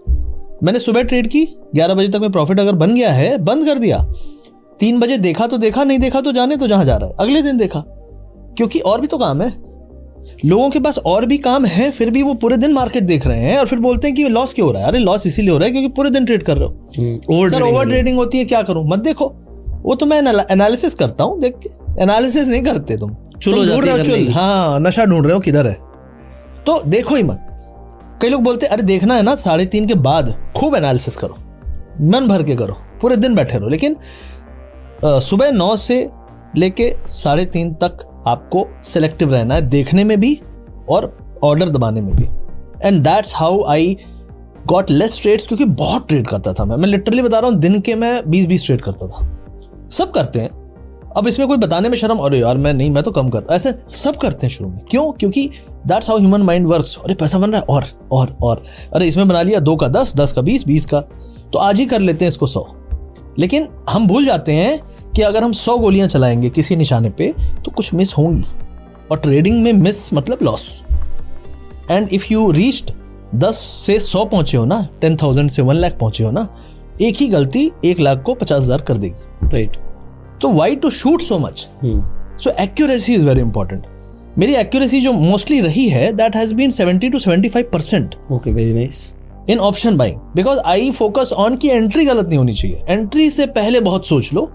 मैंने सुबह ट्रेड की, 11 बजे तक में प्रॉफिट अगर बन गया है बंद कर दिया। 3 बजे देखा तो देखा, नहीं देखा तो जाने तो जहां जा रहा है, अगले दिन देखा। क्योंकि और भी तो काम है, लोगों के पास और भी काम है, फिर भी वो पूरे दिन मार्केट देख रहे हैं और फिर बोलते हैं कि लॉस क्यों हो रहा है। अरे लॉस इसीलिए हो रहा है क्योंकि पूरे दिन ट्रेड कर रहे हो। सर ओवर ट्रेडिंग होती है, क्या करूं, मत देखो। वो तो मैं एनालिसिस करता हूं, देख के। एनालिसिस नहीं करते तुम ढूंढ रहे हो, चुल हाँ नशा ढूंढ रहे हो किधर है, तो देखो ही मत। कई लोग बोलते हैं अरे देखना है ना 3:30 के बाद, खूब एनालिसिस करो, मन भर के करो, पूरे दिन बैठे रहो। लेकिन सुबह 9 से लेके 3:30 तक आपको सिलेक्टिव रहना है, देखने में भी और ऑर्डर दबाने में भी। And that's how I got less trades, क्योंकि बहुत ट्रेड करता था मैं लिटरली बता रहा हूँ, दिन के मैं 20-20 ट्रेड करता था। सब करते हैं, अब इसमें कोई बताने में शर्म, अरे यार मैं नहीं, मैं तो कम करता, ऐसे सब करते हैं शुरू में। क्यों? क्योंकि that's how human mind works. अरे पैसा बन रहा है और अरे इसमें बना लिया 2 का 10, 10 का 20, 20 का, तो आज ही कर लेते हैं इसको 100। लेकिन हम भूल जाते हैं कि अगर हम 100 गोलियां चलाएंगे किसी निशाने पे तो कुछ मिस होंगी, और ट्रेडिंग में मिस मतलब loss. And if you reached 10 से 100 पहुंचे हो ना, 10,000 से 1 लाख पहुंचे हो ना, एक ही गलती 1 लाख को 50,000 कर देगी। राइट। तो why to shoot so much? So accuracy is very important. मेरी एक्यूरेसी जो मोस्टली रही है that has been 70 to 75%। Okay, very nice. In option buying, because I focus on की एंट्री गलत नहीं होनी चाहिए। एंट्री से पहले बहुत सोच लो,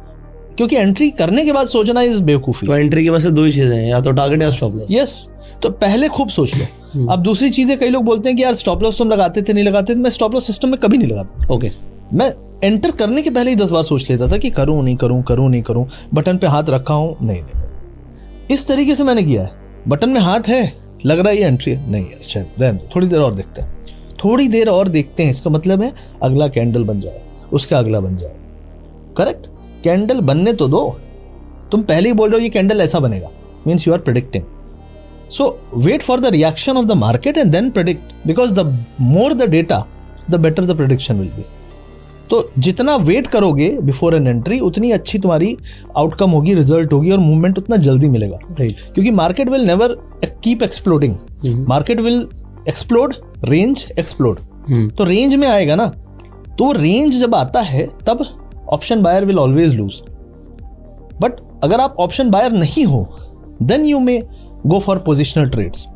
क्योंकि एंट्री करने के बाद सोचना इज बेवकूफी। तो एंट्री के वैसे 2 ही चीजें हैं, या तो टारगेट या स्टॉप लॉस। यस, तो पहले खूब सोच लो। अब दूसरी चीजें, कई लोग बोलते हैं कि यार स्टॉप लॉस तुम लगाते थे, नहीं लगाते थे। मैं स्टॉप लॉस सिस्टम में कभी नहीं लगाता। ओके। मैं एंटर करने के पहले ही 10 बार सोच लेता था कि करूं नहीं करूं, करूं नहीं करूं, बटन पे हाथ रखा हूं, नहीं। इस तरीके से मैंने किया है। बटन में हाथ है, लग रहा है ये एंट्री है, नहीं यार चल रहने दो, थोड़ी देर और देखते हैं, थोड़ी देर और देखते हैं। इसका मतलब है अगला कैंडल बन जाए, उसका अगला बन जाए। करेक्ट, कैंडल बनने तो दो। तुम पहले ही बोल रहे हो ये कैंडल ऐसा बनेगा, means you are predicting. So wait for the reaction of the market and then predict, because the more the data the better the prediction will be. तो जितना वेट करोगे बिफोर एन एंट्री, उतनी अच्छी तुम्हारी आउटकम होगी, रिजल्ट होगी, और मूवमेंट उतना जल्दी मिलेगा। राइट। क्योंकि market will never keep exploding, market will explode, range explode. तो रेंज में आएगा ना, तो रेंज जब आता है तब option buyer will always lose. But अगर आप ऑप्शन बायर नहीं हो, then you may go for positional trades.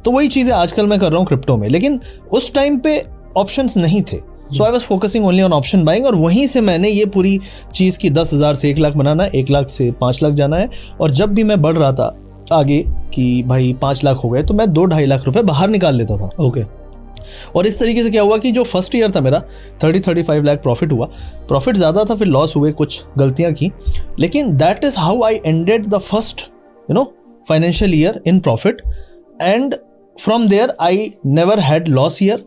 तो वही चीजें आजकल मैं कर रहा हूँ क्रिप्टो में, लेकिन उस टाइम पे ऑप्शंस नहीं थे। So I was focusing only on option buying, और वहीं से मैंने ये पूरी चीज की 10,000 से 1 लाख बनाना है, 1 लाख से 5 लाख जाना है। और जब भी मैं बढ़ रहा था आगे कि भाई 5 लाख हो गए, तो मैं 2-2.5 लाख रुपए बाहर निकाल लेता था। ओके। और इस तरीके से क्या हुआ कि जो फर्स्ट ईयर था मेरा 30-35 लाख प्रॉफिट हुआ। प्रॉफिट ज़्यादा था, फिर लॉस हुए, कुछ गलतियां की, लेकिन that is how I ended the first financial year in profit. And from there I never had loss year.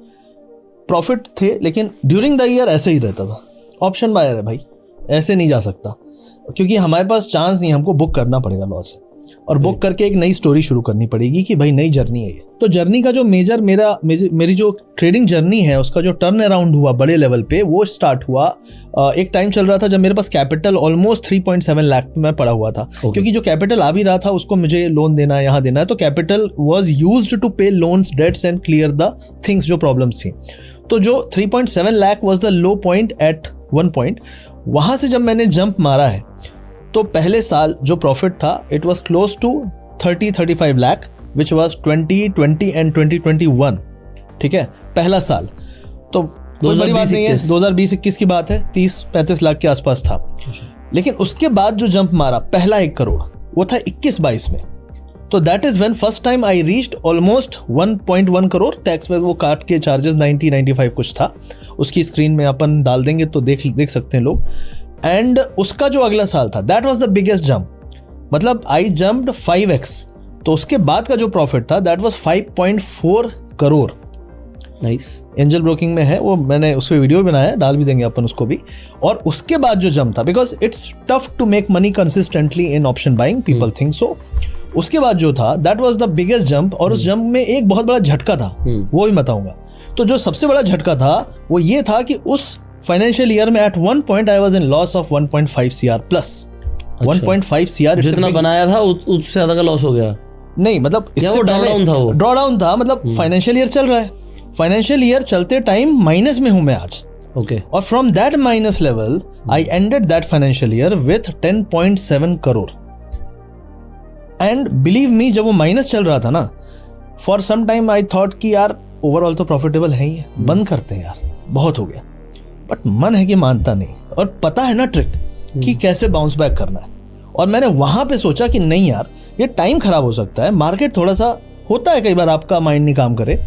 Profit थे, लेकिन ड्यूरिंग द ईयर ऐसे ही रहता था। ऑप्शन बायर है भाई, ऐसे नहीं जा सकता, क्योंकि हमारे पास चांस नहीं, हमको बुक करना पड़ेगा लॉस। और बुक करके एक नई स्टोरी शुरू करनी पड़ेगी कि भाई नई जर्नी है ये। तो जर्नी का जो मेरी जो ट्रेडिंग जर्नी है उसका जो टर्न अराउंड हुआ बड़े लेवल पे, वो स्टार्ट हुआ एक टाइम चल रहा था जब मेरे पास कैपिटल ऑलमोस्ट 3.7 लाख में पड़ा हुआ था। क्योंकि जो कैपिटल आ भी रहा था उसको मुझे लोन देना है, यहाँ देना है, तो capital was used to pay loans, debts and clear the things जो प्रॉब्लम्स थी। तो जो 3.7 lakh was the low point at one point. वहां से जब मैंने जंप मारा है तो पहले साल जो प्रॉफिट था it was close to 30-35 lakh which was 2020 and 2021। ठीक है, पहला साल तो कोई बड़ी बात नहीं है, 2020-21 की बात है, 30-35 लाख के आसपास था। लेकिन उसके बाद जो जंप मारा पहला 1 करोड़ वो था 21-22 में। तो that is when first time I reached almost 1.1 crore. Tax में वो काट के चार्जेस 90-95 कुछ था, उसकी स्क्रीन में अपन डाल देंगे तो देख सकते हैं लोग। एंड उसका जो अगला साल था that was the biggest jump, मतलब आई जंप्ड 5x। तो उसके बाद का जो प्रॉफिट था that was 5.4 crore. Nice. Angel broking में है वो, मैंने उस पर वीडियो बनाया, डाल भी देंगे अपन उसको भी। और उसके बाद जो जंप था, because it's tough to make money consistently in option buying, people think so. उसके बाद जो था that was the biggest jump. और उस जंप में एक बहुत बड़ा झटका था, वो भी बताऊंगा। तो जो सबसे बड़ा झटका था वो ये था कि उस फाइनेंशियल ईयर में at one point I was in loss of 1.5 CR plus. 1.5 CR जितना बनाया था उससे ज्यादा का लॉस हो गया। नहीं मतलब वो ड्रॉ डाउन था, मतलब फाइनेंशियल ईयर चल रहा है, फाइनेंशियल ईयर चलते टाइम माइनस में हूं मैं आज। ओके। और from that minus level I ended that financial year with 10.7 crore. And believe me, जब वो माइनस चल रहा था ना, for some time I thought कि यार ओवरऑल तो प्रॉफिटेबल है ही, बंद करते हैं यार, बहुत हो गया। बट मन है कि मानता नहीं, और पता है ना ट्रिक कि कैसे बाउंस बैक करना है। और मैंने वहां पे सोचा कि नहीं यार, ये टाइम खराब हो सकता है, मार्केट थोड़ा सा होता है कई बार आपका माइंड नहीं काम करे।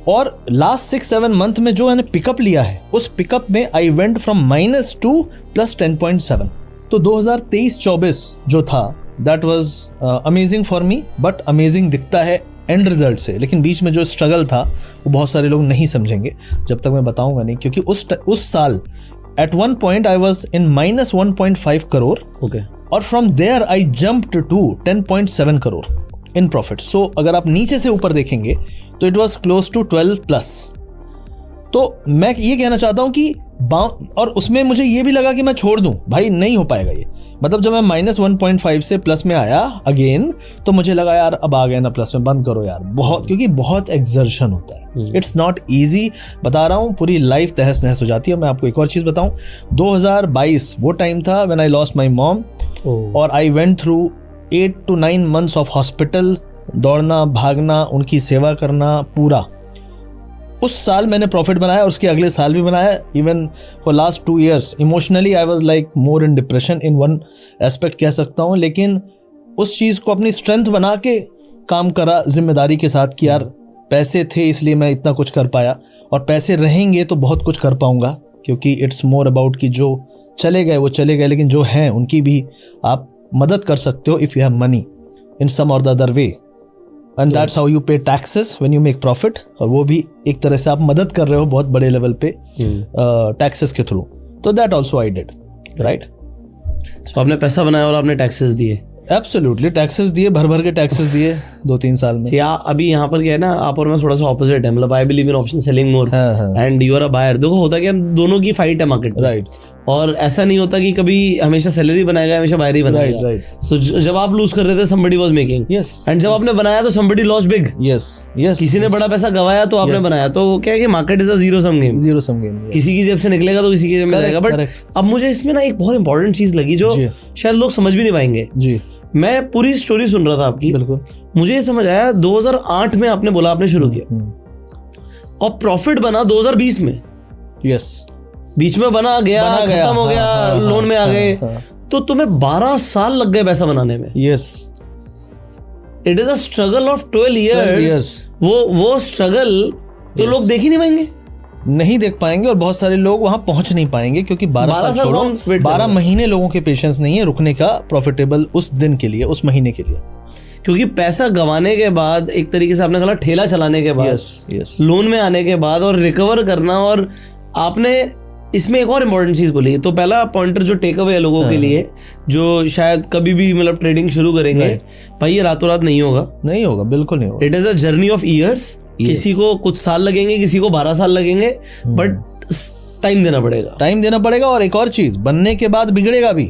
और लास्ट 6-7 मंथ में जो मैंने पिकअप लिया है, उस पिकअप में I went from minus two plus 10.7। तो 2023-24 जो था that was amazing for me. But amazing दिखता है एंड रिजल्ट से, लेकिन बीच में जो स्ट्रगल था वो बहुत सारे लोग नहीं समझेंगे जब तक मैं बताऊंगा नहीं। क्योंकि उस साल at one point I was in minus 1.5 crore. Okay. और from there I jumped to 10.7 crore in profit. So अगर आप नीचे से ऊपर देखेंगे तो इट वाज क्लोज टू 12+। तो मैं ये कहना चाहता हूं कि और उसमें मुझे ये भी लगा कि मैं छोड़ दूं, भाई नहीं हो पाएगा ये। मतलब जब मैं माइनस 1.5 से प्लस में आया अगेन, तो मुझे लगा यार अब आ गए ना प्लस में, बंद करो यार, बहुत, क्योंकि बहुत एक्सर्शन होता है। इट्स नॉट ईजी, बता रहा हूँ, पूरी लाइफ तहस नहस हो जाती है। मैं आपको एक और चीज़ बताऊँ, 2022 वो टाइम था when I lost my mom, और I went through 8 to 9 months of hospital, दौड़ना भागना, उनकी सेवा करना पूरा। उस साल मैंने प्रॉफिट बनाया और उसके अगले साल भी बनाया। Even for last 2 years emotionally I was like more in depression in one aspect कह सकता हूँ। लेकिन उस चीज़ को अपनी स्ट्रेंथ बना के काम करा जिम्मेदारी के साथ कि यार पैसे थे इसलिए मैं इतना कुछ कर पाया, और पैसे रहेंगे तो बहुत कुछ कर पाऊंगा। क्योंकि इट्स मोर अबाउट कि जो चले गए वो चले गए, लेकिन जो हैं उनकी भी आप मदद कर सकते हो if you have money in some और the other way. And that's how you pay taxes when you make profit. और वो भी एक तरह से आप मदद कर रहे हो बहुत बड़े लेवल पे टैक्सेस के थ्रू। तो that also I did, right. So आपने पैसा बनाया और आपने टैक्सेस दिए। एब्सोल्युटली, टैक्सेस दिए, भर भर के टैक्सेस दिए 2-3 साल में। या अभी यहाँ पर क्या है ना, आप और मैं थोड़ा सा ऑपोजिट है। मतलब I believe in option selling more and you are a buyer. देखो होता क्या, दोनों की फाइट है मार्केट, राइट। और ऐसा नहीं होता कि कभी हमेशा सैलरी बनाएगा, हमेशा बायर ही बनाएगा, राइट। सो जब आप लूज कर रहे थे somebody was making, yes, and जब आपने बनाया तो somebody lost big, yes, yes, किसी ने बड़ा पैसा गवाया तो आपने बनाया। तो क्या है कि market is a zero sum game, किसी की जेब से निकलेगा तो किसी की जेब में जाएगा। बट अब मुझे इसमें ना एक बहुत इंपॉर्टेंट चीज लगी जो शायद लोग समझ भी नहीं पाएंगे। जी, मैं पूरी स्टोरी सुन रहा था आपकी, बिल्कुल। मुझे ये समझ आया 2008 में आपने बोला आपने शुरू किया, और प्रॉफिट बना 2020 में। यस, बीच में बना गया, खत्म हो गया, लोन में आ गए। तो तुम्हें 12 साल लग गए पैसा बनाने में। Yes, it is a struggle of 12 years। वो स्ट्रगल तो लोग देख ही नहीं पाएंगे, नहीं देख पाएंगे, और बहुत सारे लोग वहां पहुंच नहीं पाएंगे क्योंकि 12 साल छोड़ो, 12 महीने लोगों के पेशेंस नहीं है रुकने का प्रॉफिटेबल उस दिन के लिए, उस महीने के लिए। क्योंकि पैसा गंवाने के बाद, एक तरीके से आपने कहा ठेला चलाने के बाद, लोन में आने के बाद, और रिकवर करना, और आपने इसमें एक और इम्पोर्टेंट चीज बोली, तो पहला पॉइंटर जो टेक अवे है लोगों के लिए जो शायद कभी भी मतलब ट्रेडिंग शुरू करेंगे, भाई ये रातों रात नहीं होगा, नहीं होगा, बिल्कुल नहीं होगा। It is a journey of years. किसी को कुछ साल लगेंगे, किसी को 12 साल लगेंगे, बट टाइम देना पड़ेगा, टाइम देना पड़ेगा। और एक और चीज, बनने के बाद बिगड़ेगा भी,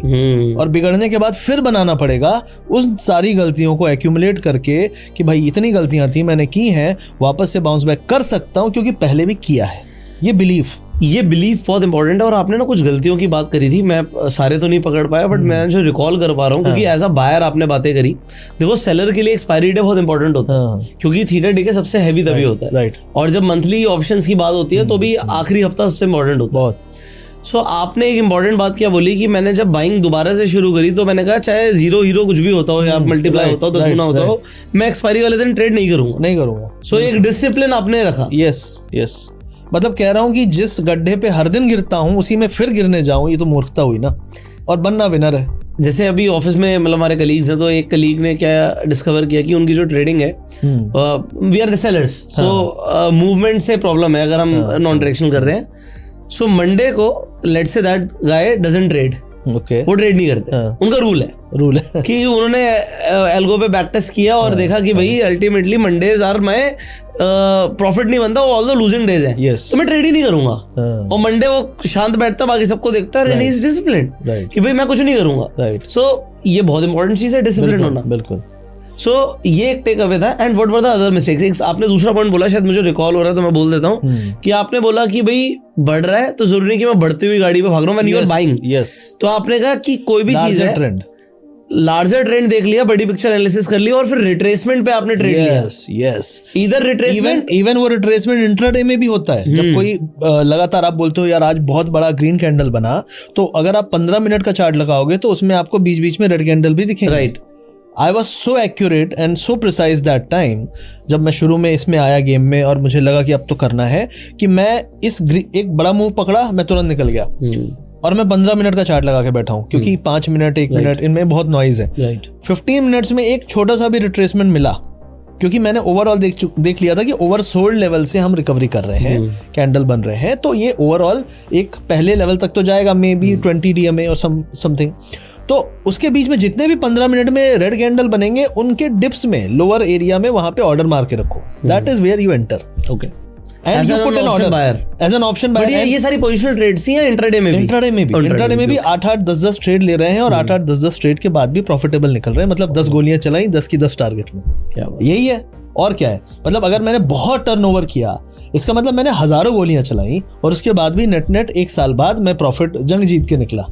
और बिगड़ने के बाद फिर बनाना पड़ेगा। उस सारी गलतियों को एक्यूमुलेट करके कि भाई इतनी गलतियां थी मैंने की हैं, वापस से बाउंस बैक कर सकता हूं क्योंकि पहले भी किया है। ये बिलीफ बहुत इंपॉर्टेंट है। और आपने ना कुछ गलतियों की बात करी थी, मैं सारे तो नहीं पकड़ पाया, बट मैं जो रिकॉल कर पा रहा हूँ, क्योंकि एज अ बायर आपने बातें करी। देखो सेलर के लिए एक्सपायरी डेट बहुत इंपॉर्टेंट होता है, क्योंकि थीटा डीके सबसे हैवी तभी होता है, राइट। और जब मंथली ऑप्शंस की बात होती है तो भी आखिरी हफ्ता सबसे इंपॉर्टेंट होता है। बहुत। सो आपने एक इंपॉर्टेंट बात क्या बोली कि मैंने जब बाइंग दोबारा से शुरू करी तो मैंने कहा चाहे 0 कुछ भी होता हो या मल्टीप्लाई होता हो, 10 गुना होता हो, मैं एक्सपायरी वाले दिन ट्रेड नहीं करूंगा। सो एक डिसिप्लिन आपने रखा। यस, मतलब कह रहा हूं कि जिस गड्ढे पे हर दिन गिरता हूं उसी में फिर गिरने जाऊं, ये तो मूर्खता हुई ना। और बनना विनर है। जैसे अभी ऑफिस में मतलब हमारे कलीग्स हैं, तो एक कलीग ने क्या डिस्कवर किया कि उनकी जो ट्रेडिंग है, we are sellers, so movement से प्रॉब्लम है अगर हम नॉन डायरेक्शनल कर रहे हैं। सो मंडे को let's say that guy doesn't trade, वो ट्रेड नहीं करते, उनका रूल है कि उन्होंने एल्गो पे बैक टेस्ट किया और देखा कि भाई ultimately Mondays are my profit नहीं बनता, ऑल द लूजिंग डेज है, तो मैं ट्रेड ही नहीं करूंगा। और मंडे वो शांत बैठता, बाकी सबको देखता है, ही इज डिसिप्लिन्ड कि भाई मैं कुछ नहीं करूंगा। सो ये बहुत इंपॉर्टेंट चीज है, डिसिप्लिन होना। बिल्कुल। सो ये एक टेक अवे था। And what were the other mistakes? आपने दूसरा पॉइंट बोला, शायद मुझे रिकॉल हो रहा है तो मैं बोल देता हूँ, कि आपने बोला कि भाई बढ़ रहा है तो जरूरी नहीं कि मैं बढ़ती हुई गाड़ी पे भाग रहा हूँ, व्हेन यू आर बाइंग। तो आपने कहा कि कोई भी चीज है, लार्जर ट्रेंड देख लिया, बड़ी पिक्चर एनालिसिस कर लिया, और फिर रिट्रेसमेंट पे आपने ट्रेड लिया। इधर रिट्रेसमेंट, इवन वो रिट्रेसमेंट इंट्राडे में भी होता है। जब कोई लगातार आप बोलते हो यार आज बहुत बड़ा ग्रीन कैंडल बना, तो अगर आप 15 मिनट का चार्ट लगाओगे तो उसमें आपको बीच बीच में रेड कैंडल भी दिखेंगे। Right. I was so accurate and so precise that time, जब मैं शुरू में इसमें आया गेम में और मुझे लगा कि अब तो करना है, कि मैं एक बड़ा मूव पकड़ा, मैं तुरंत निकल गया। और मैं 15 मिनट का चार्ट लगा के बैठा हूँ, क्योंकि 5 मिनट 1 मिनट इनमें बहुत नॉइज है। 15 मिनट्स में एक छोटा सा भी रिट्रेसमेंट मिला, क्योंकि मैंने ओवरऑल देख लिया था कि ओवरसोल्ड लेवल से हम रिकवरी कर रहे हैं, कैंडल बन रहे हैं, तो ये ओवरऑल एक पहले लेवल तक तो जाएगा, मे बी 20 DMA और समथिंग। तो उसके बीच में जितने भी 15 मिनट में रेड कैंडल बनेंगे, उनके डिप्स में लोअर एरिया में वहां पे ऑर्डर मार के रखो। That is where you enter. Okay. And you put an order as an option buyer. ये सारी पोजिशनल ट्रेड्स थी या इंट्राडे में भी? इंट्राडे में भी 8-8 10-10 ट्रेड ले रहे हैं, और 8-8 10-10 ट्रेड के बाद भी प्रॉफिटेबल निकल रहे हैं। मतलब 10 गोलियां चलाई, 10 की 10 टारगेट में। यही है, और क्या है? मतलब अगर मैंने बहुत टर्नओवर किया, इसका मतलब मैंने हजारों गोलियां चलाई, और उसके बाद भी नेट 1 साल बाद मैं प्रॉफिट जंग जीत के निकला।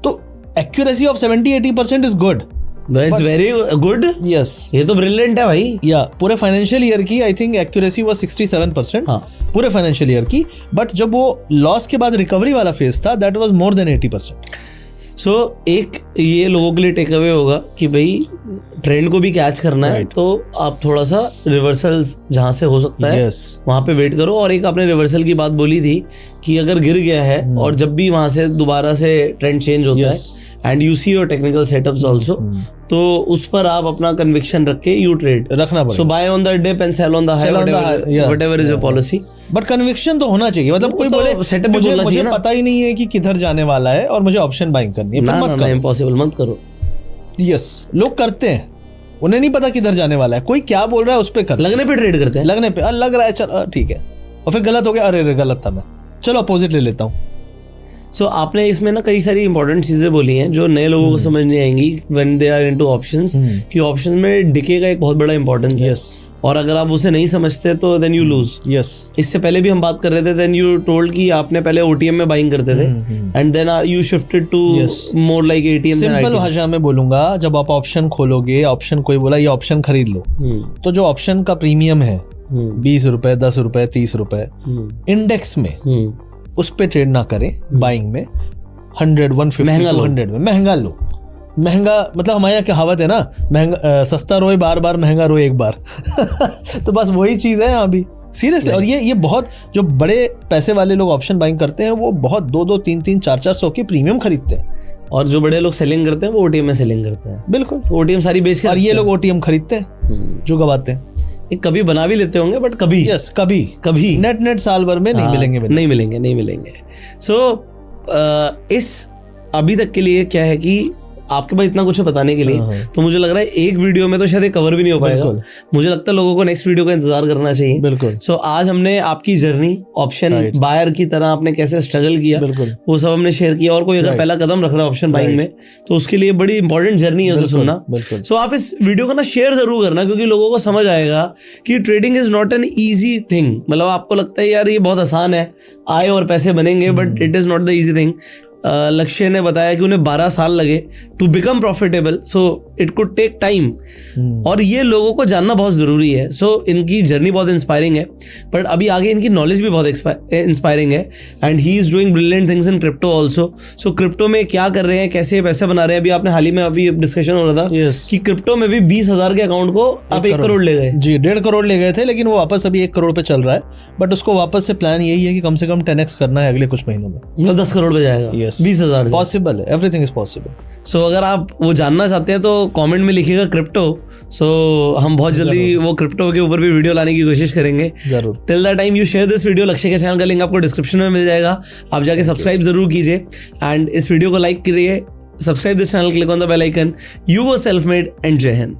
तो accuracy of 70-80% is good. It's very good. Yes. ये तो ब्रिलियंट है भाई। या पूरे फाइनेंशियल ईयर की आई थिंक एक्यूरेसी वाज 67%। पूरे फाइनेंशियल ईयर की। बट जब वो लॉस के बाद रिकवरी वाला फेज था, दैट वाज मोर देन 80%। सो एक ये लोगों के लिए टेक अवे होगा कि भाई ट्रेंड को भी कैच करना है, तो आप थोड़ा सा रिवर्सल जहां से हो सकता है वहां पे वेट करो। और एक आपने रिवर्सल की बात बोली थी कि अगर गिर गया है और जब भी वहां से दोबारा से ट्रेंड चेंज होता है, and you see your technical setups also, तो उस पर आप अपना कन्विक्शन रख के यू ट्रेड रखना पड़ेगा। So buy on the dip and sell on the high, whatever is your policy. But conviction तो होना चाहिए। मतलब कोई बोले सेटअप मुझे पता ही नहीं है कि किधर जाने वाला है और मुझे ऑप्शन बाइंग करनी है, मत करो, इम्पॉसिबल मत करो। यस, लोग करते हैं, उन्हें नहीं पता किधर जाने वाला है, कोई क्या बोल रहा है उस पे कर, लगने पे ट्रेड करते हैं, लगने पे लग रहा है चल ठीक है, और फिर गलत हो गया, अरे गलत था मैं, चलो अपोजिट ले लेता हूँ। सो आपने इसमें ना कई सारी इंपॉर्टेंट चीजें बोली हैं जो नए लोगों को समझ नहीं आएंगी when they are into options, कि ऑप्शंस में डिके का एक बहुत बड़ा इंपॉर्टेंस है। और अगर आप उसे नहीं समझते तो देन यू लूज। इससे पहले भी हम बात कर रहे थे, देन यू टोल्ड कि आपने पहले ओटीएम में बाइंग करते थे, and then you shifted to more like ATM. Simple भाषा में बोलूंगा, जब आप ऑप्शन खोलोगे, ऑप्शन कोई बोला ये ऑप्शन खरीद लो, तो जो ऑप्शन का प्रीमियम है 20 रुपए, 10 रुपए, 30 रुपए, इंडेक्स में उस पे ट्रेड ना करें। बाइंग में 100, 150, 200 में महंगा लो। महंगा मतलब हमारे यहाँ कहावत है ना, महंगा सस्ता रोए बार बार, महंगा रोए एक बार। तो बस वही चीज है यहाँ भी, सीरियसली। और ये बहुत जो बड़े पैसे वाले लोग ऑप्शन बाइंग करते हैं, वो बहुत 2-2, 3-3, 400 के प्रीमियम खरीदते हैं। और जो बड़े लोग सेलिंग करते हैं वो ओटीएम में सेलिंग करते हैं। बिल्कुल, ओटीएम सारी बेच कर, और ये लोग ओटीएम खरीदते हैं जो गवाते हैं। ये कभी बना भी लेते होंगे, बट कभी यस कभी कभी नेट साल भर में नहीं हाँ, मिलेंगे नहीं मिलेंगे। सो इस अभी तक के लिए क्या है कि आपके पास इतना कुछ है बताने के लिए, हाँ। तो मुझे लग रहा है एक वीडियो में तो शायद कवर भी नहीं हो पाएगा। बिल्कुल। मुझे लगता है लोगों को नेक्स्ट वीडियो का इंतजार करना चाहिए। बिल्कुल सो आज हमने आपकी जर्नी ऑप्शन Right. बायर की तरह आपने कैसे स्ट्रगल किया बिल्कुल वो सब हमने शेयर किया। और कोई अगर Right. पहला कदम रख रहा है ऑप्शन बाइंग में, तो उसके लिए बड़ी इंपॉर्टेंट जर्नी है उसे बिल्कुल, सुनना। बिल्कुल सो आप इस वीडियो को ना शेयर जरूर करना, क्योंकि लोगों को समझ आएगा कि trading is not an easy thing. मतलब आपको लगता है यार ये बहुत आसान है, आए और पैसे बनेंगे, but it is not the easy thing. Lakshya ने बताया कि उन्हें 12 साल लगे to become profitable, so it could take time. और ये लोगों को जानना बहुत ज़रूरी है। सो इनकी जर्नी बहुत इंस्पायरिंग है, बट अभी आगे इनकी नॉलेज भी बहुत इंस्पायरिंग है। And he is doing brilliant things in crypto also. So crypto में क्या कर रहे हैं, कैसे पैसे बना रहे हैं, अभी आपने हाल ही में अभी डिस्कशन हो रहा था Yes. कि क्रिप्टो में भी 20,000 के अकाउंट को आप 1 करोड़ ले गए। जी 1.5 करोड़ ले गए थे, लेकिन वो वापस अभी 1 करोड़ पे चल रहा है। बट उसको वापस से प्लान यही है कि कम से कम 10x करना है अगले कुछ महीनों में। मतलब 10 करोड़ पे जाएगा। Yes. 20,000 से। पॉसिबल है, एवरीथिंग इज पॉसिबल। सो अगर आप वो जानना चाहते हैं तो कमेंट में लिखिएगा क्रिप्टो। सो हम बहुत जल्दी वो क्रिप्टो के ऊपर भी वीडियो लाने की कोशिश करेंगे। जरूर। Till the time you share this video, लक्ष्य के चैनल का लिंक आपको डिस्क्रिप्शन में मिल जाएगा, आप जाके सब्सक्राइब जरूर कीजिए एंड इस वीडियो को लाइक करिए, subscribe this channel, click on the bell icon. You go self made and जय हिंद।